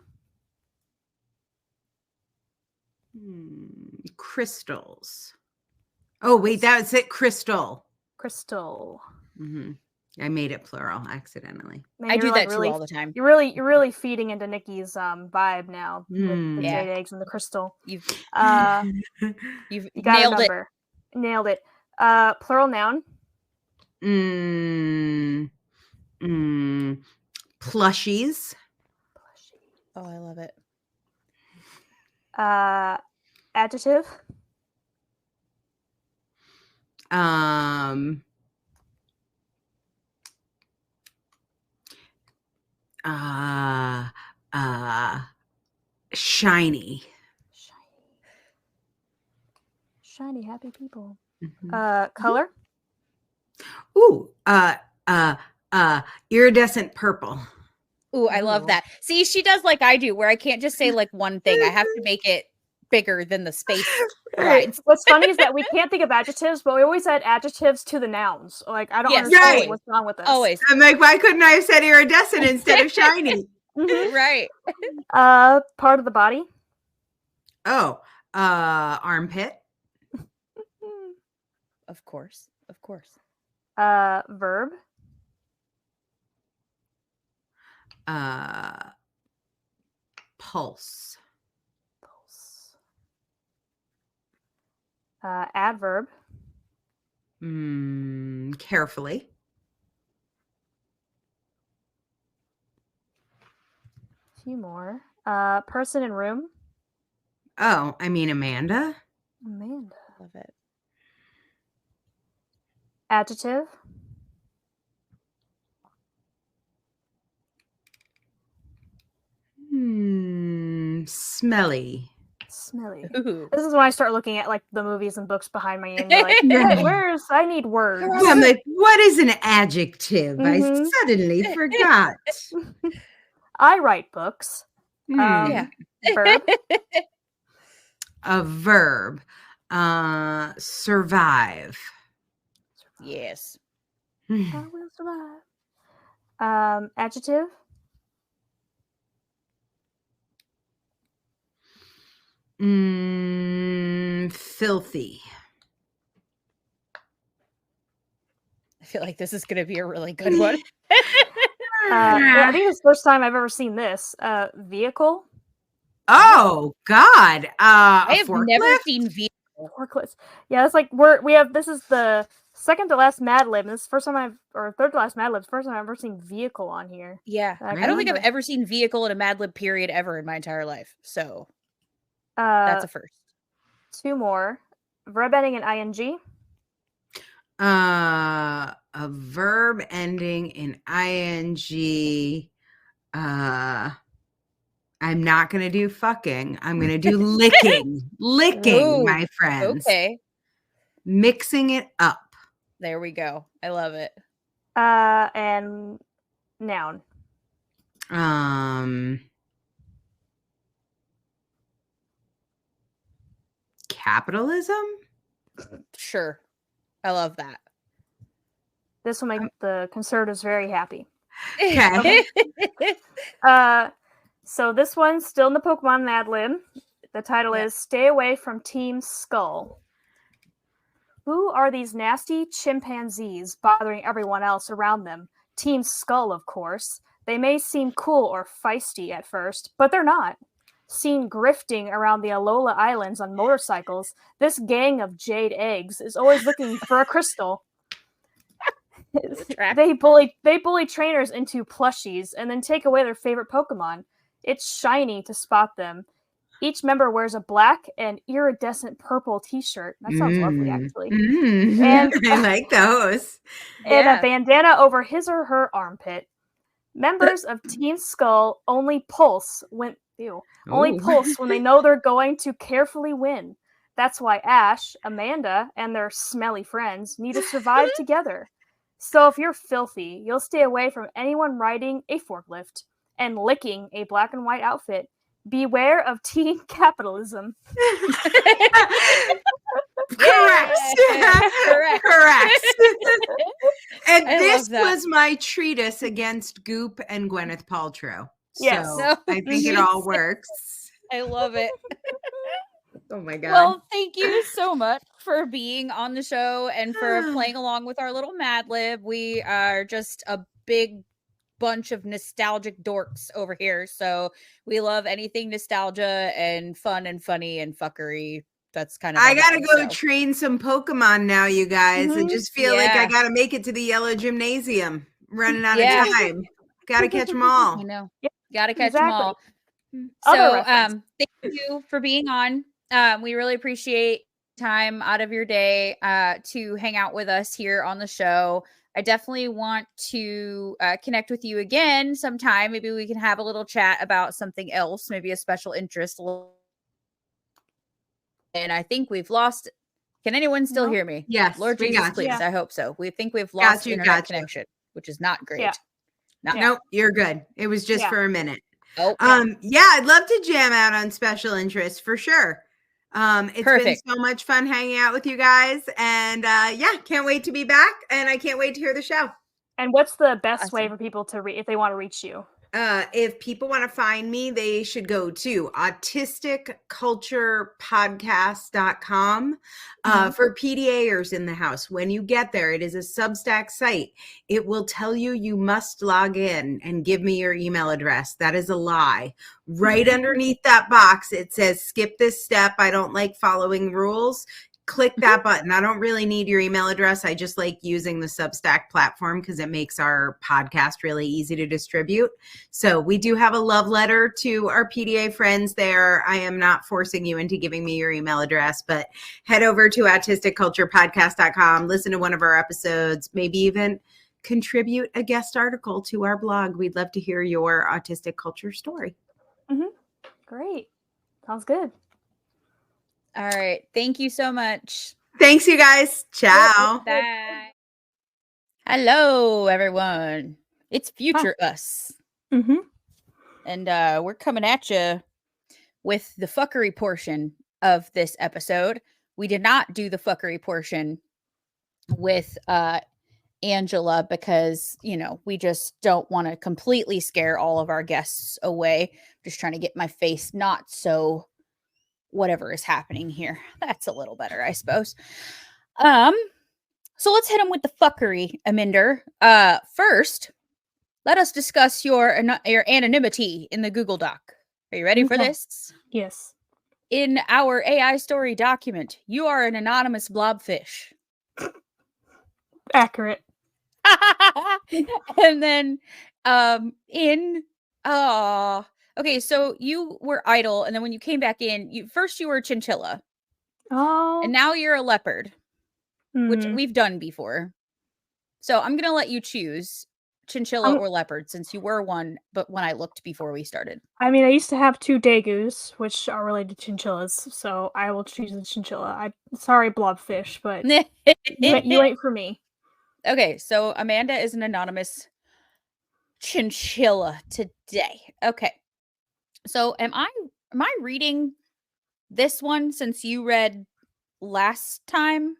Crystals. Oh, wait, that was it. Crystal. Crystal. Mm-hmm. I made it plural accidentally. Man, I do that too all the time. You're really feeding into Nikki's vibe now with the jade eggs and the crystal. You've got nailed it. Nailed it. Plural noun. Plushies. Oh, I love it. Adjective. Shiny. Shiny, happy people. Color. Ooh, iridescent purple. Ooh, I love that. See, she does like I do, where I can't just say like one thing. I have to make it bigger than the space provides. What's funny is that we can't think of adjectives, but we always add adjectives to the nouns. Like, I don't understand what's wrong with this. Always. I'm like, why couldn't I have said iridescent instead of shiny? Right. Part of the body. Oh, armpit. Of course. Verb. Pulse. Adverb. Carefully. A few more. Person in room. Oh, I mean Amanda. Amanda. Love it. Adjective. Smelly. Smelly. Ooh. This is when I start looking at like the movies and books behind my name. Like, where's? I need words. Yeah, I'm like, what is an adjective? I Mhm. suddenly forgot. I write books. Yeah. Verb. A verb. Survive. Yes. I will survive. Adjective. Filthy. I feel like this is going to be a really good one. I think it's the first time I've ever seen this. Vehicle. Oh God! I A have forklift? never seen Forklifts. Yeah, it's like this is the second to last Mad Lib. This is the first time or third to last Mad Lib. First time I've ever seen vehicle on here. Yeah. I I don't think I've remember. ever seen vehicle in a Mad Lib period ever in my entire life. So that's a first. Two more. Verb ending in ing. A verb ending in ing. I'm not going to do fucking. I'm going to do licking. Licking, Ooh, my friends. Okay. Mixing it up. There we go. I love it. And noun. Capitalism? Sure. I love that. This will make the conservatives very happy. Okay. So this one's still in the Pokemon Mad Lib. The title is Stay Away from Team Skull. Who are these nasty chimpanzees bothering everyone else around them? Team Skull, of course. They may seem cool or feisty at first, but they're not. Seen grifting around the Alola Islands on motorcycles, this gang of jade eggs is always looking for a crystal. They bully trainers into plushies and then take away their favorite Pokemon. It's shiny to spot them. Each member wears a black and iridescent purple t-shirt. That sounds lovely, actually. And I like those. And a bandana over his or her armpit. Members of Team Skull only pulse when they know they're going to carefully win. That's why Ash, Amanda, and their smelly friends need to survive together. So if you're filthy, you'll stay away from anyone riding a forklift and licking a black and white outfit. Beware of teen capitalism. Correct. Correct. And this love was my treatise against Goop and Gwyneth Paltrow. Yes. So I think it all works. I love it. Oh my God. Well, thank you so much for being on the show and for playing along with our little Mad Lib. We are just a big bunch of nostalgic dorks over here. So we love anything nostalgia and fun and funny and fuckery. That's kind of I gotta go train some Pokemon now, you guys. I just feel like I gotta make it to the yellow gymnasium. Running out of time. Gotta catch them all. I know. Gotta catch them all. So thank you for being on. We really appreciate time out of your day to hang out with us here on the show. I definitely want to connect with you again sometime. Maybe we can have a little chat about something else, maybe a special interest. And I think we've lost. Can anyone still hear me? Yes. Lord Jesus, please. Yeah. I hope so. We think we've lost internet connection, which is not great. Yeah. Nope, you're good. It was just for a minute. Oh, yeah, I'd love to jam out on special interest for sure. It's been so much fun hanging out with you guys, and can't wait to be back, and I can't wait to hear the show. And what's the best way for people to if they want to reach you? If people want to find me, they should go to autisticculturepodcast.com. For PDAers in the house, when you get there, it is a Substack site. It will tell you must log in and give me your email address. That is a lie. Right underneath that box, it says skip this step. I don't like following rules. Click that button. I don't really need your email address. I just like using the Substack platform because it makes our podcast really easy to distribute. So we do have a love letter to our PDA friends there. I am not forcing you into giving me your email address, but head over to autisticculturepodcast.com, listen to one of our episodes, maybe even contribute a guest article to our blog. We'd love to hear your autistic culture story. Great. Sounds good. All right. Thank you so much. Thanks, you guys. Ciao. Bye. Hello, everyone. It's Future Us. And we're coming at you with the fuckery portion of this episode. We did not do the fuckery portion with Angela because, we just don't want to completely scare all of our guests away. Just trying to get my face not so whatever is happening here. That's a little better, I suppose. So let's hit him with the fuckery, Aminder. First, let us discuss your anonymity in the Google Doc. Are you ready for this? Yes. In our AI story document, you are an anonymous blobfish. Accurate. And then okay, so you were idle, and then when you came back in, you were a chinchilla. Oh. And now you're a leopard, which we've done before. So I'm going to let you choose chinchilla or leopard since you were one, but when I looked before we started. I mean, I used to have 2 dagoos, which are related to chinchillas, so I will choose the chinchilla. Sorry, blobfish, but you ain't for me. Okay, so Amanda is an anonymous chinchilla today. Okay. So am I reading this one since you read last time?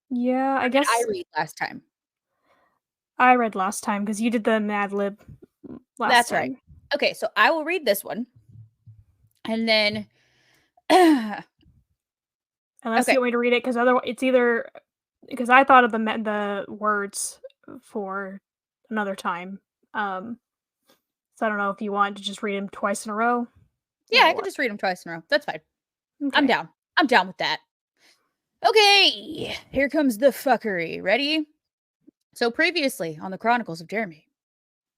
Yeah, I guess I read last time. I read last time because you did the Mad Lib last That's time. right. Okay, so I will read this one. And then unless you want me to read it, because otherwise it's either because I thought of the words for another time. So I don't know if you want to just read them twice in a row. Yeah, I can just read them twice in a row. That's fine. Okay. I'm down. I'm down with that. Okay, here comes the fuckery. Ready? So previously on the Chronicles of Jeremy.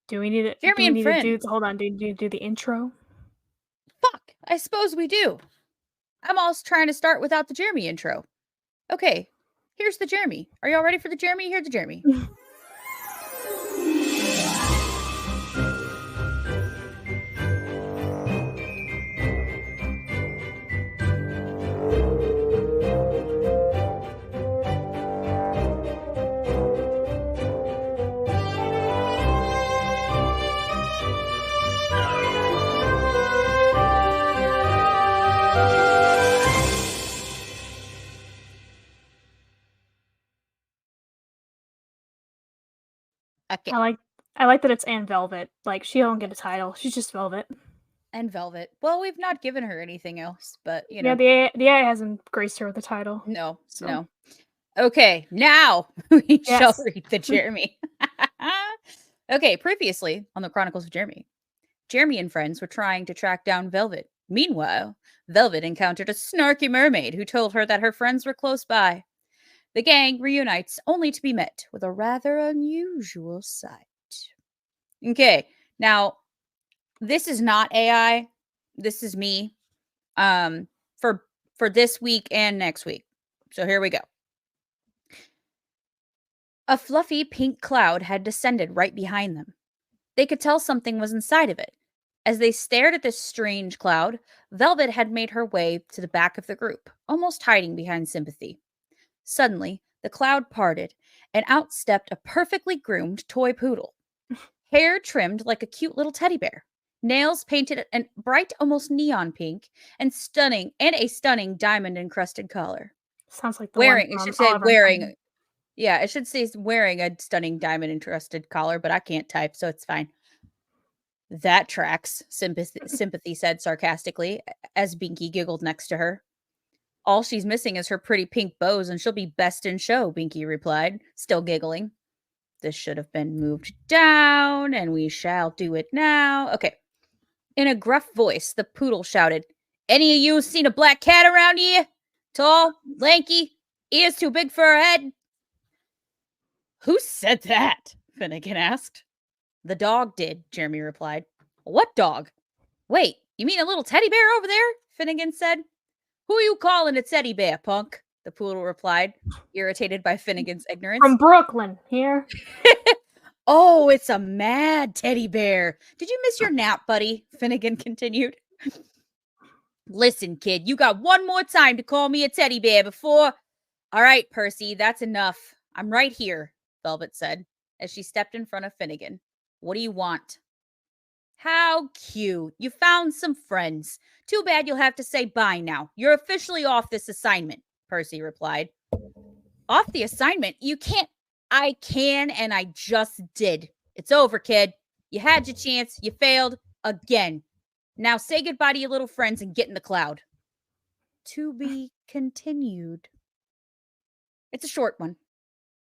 Do we need it? Jeremy and friends. Hold on. Do you do the intro? Fuck. I suppose we do. I'm almost trying to start without the Jeremy intro. Okay, here's the Jeremy. Are y'all ready for the Jeremy? Here's the Jeremy. Okay. I like that it's Anne Velvet. Like, she don't get a title. She's just Velvet. And Velvet. Well, we've not given her anything else, but Yeah, the AI hasn't graced her with a title. No, so. No. Okay, now we shall read the Jeremy. Okay, previously on the Chronicles of Jeremy, Jeremy and friends were trying to track down Velvet. Meanwhile, Velvet encountered a snarky mermaid who told her that her friends were close by. The gang reunites only to be met with a rather unusual sight. Okay, now this is not AI. This is me. For this week and next week. So here we go. A fluffy pink cloud had descended right behind them. They could tell something was inside of it. As they stared at this strange cloud, Velvet had made her way to the back of the group, almost hiding behind Sympathy. Suddenly, the cloud parted, and out stepped a perfectly groomed toy poodle. Hair trimmed like a cute little teddy bear. Nails painted a bright, almost neon pink, and a stunning diamond-encrusted collar. Sounds like the wearing. It should say wearing. Yeah, it should say wearing a stunning diamond-encrusted collar, but I can't type, so it's fine. That tracks, Sympathy said sarcastically, as Binky giggled next to her. All she's missing is her pretty pink bows, and she'll be best in show, Binky replied, still giggling. This should have been moved down, and we shall do it now. Okay. In a gruff voice, the poodle shouted, any of you seen a black cat around here? Tall, lanky, ears too big for her head? Who said that? Finnegan asked. The dog did, Jeremy replied. What dog? Wait, you mean a little teddy bear over there? Finnegan said. Who are you calling a teddy bear, punk? The poodle replied, irritated by Finnegan's ignorance. From Brooklyn, here. Oh, it's a mad teddy bear. Did you miss your nap, buddy? Finnegan continued. Listen, kid, you got one more time to call me a teddy bear before... All right, Percy, that's enough. I'm right here, Velvet said, as she stepped in front of Finnegan. What do you want? How cute. You found some friends. Too bad you'll have to say bye now. You're officially off this assignment, Percy replied. Off the assignment? You can't. I can, and I just did. It's over, kid. You had your chance. You failed again. Now say goodbye to your little friends and get in the cloud. To be continued. It's a short one.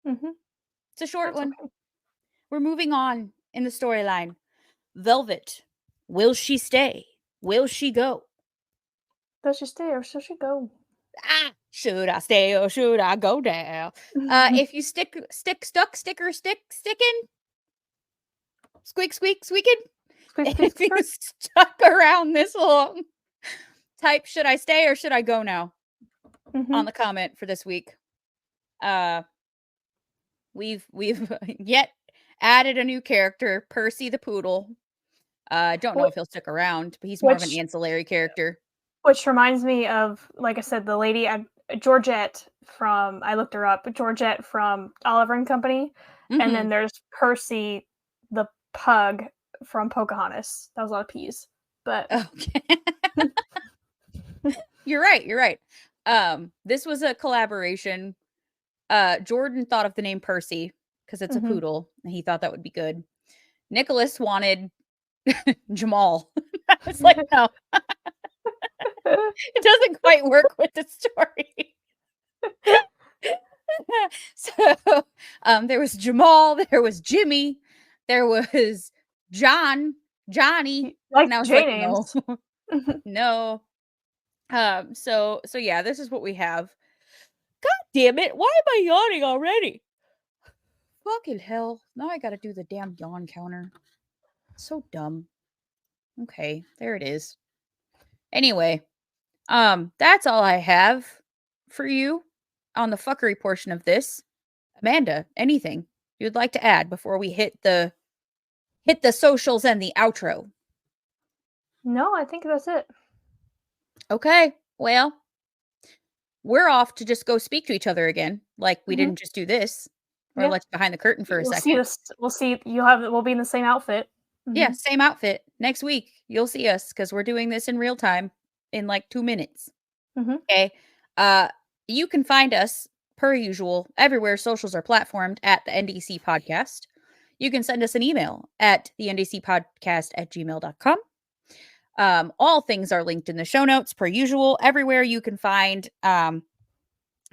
Mm-hmm. It's a short one. Okay. We're moving on in the storyline. Velvet. Will she stay? Will she go? Does she stay or should she go? Should I stay or should I go down? If you sticking, squeak, squeaking. If you stuck around this long, type should I stay or should I go now on the comment for this week. We've yet added a new character, Percy the Poodle. Don't know if he'll stick around, but he's more of an ancillary character. Which reminds me of, like I said, the lady Georgette from, I looked her up, Georgette from Oliver and Company. Mm-hmm. And then there's Percy the pug from Pocahontas. That was a lot of P's. But okay. You're right. This was a collaboration. Jordan thought of the name Percy because it's a poodle, and he thought that would be good. Nicholas wanted Jamal. I was like, no. It doesn't quite work with the story. So there was Jamal, there was Jimmy, there was Johnny. Like and I was J like, no. So yeah, this is what we have. God damn it, why am I yawning already? Fucking hell. Now I gotta do the damn yawn counter. So dumb. Okay, there it is. Anyway, that's all I have for you on the fuckery portion of this. Amanda, anything you'd like to add before we hit the socials and the outro? No, I think that's it. Okay, well, we're off to just go speak to each other again. Like we didn't just do this. Or let's behind the curtain for a second. We'll see. We'll be in the same outfit. Mm-hmm. Yeah, same outfit. Next week, you'll see us because we're doing this in real time in like 2 minutes. Okay. You can find us, per usual, everywhere socials are platformed at the NDC Podcast. You can send us an email at thenDCpodcast@gmail.com. All things are linked in the show notes, per usual. Everywhere you can find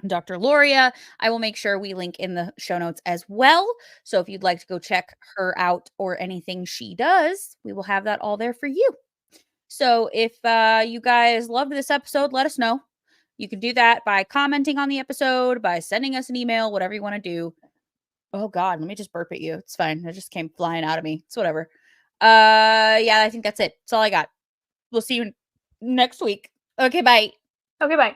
Dr. Lauria, I will make sure we link in the show notes as well. So if you'd like to go check her out or anything she does, we will have that all there for you. So if you guys loved this episode, let us know. You can do that by commenting on the episode, by sending us an email, whatever you want to do. Oh God, let me just burp at you. It's fine. It just came flying out of me. It's whatever. Yeah, I think that's it. That's all I got. We'll see you next week. Okay, bye. Okay, bye.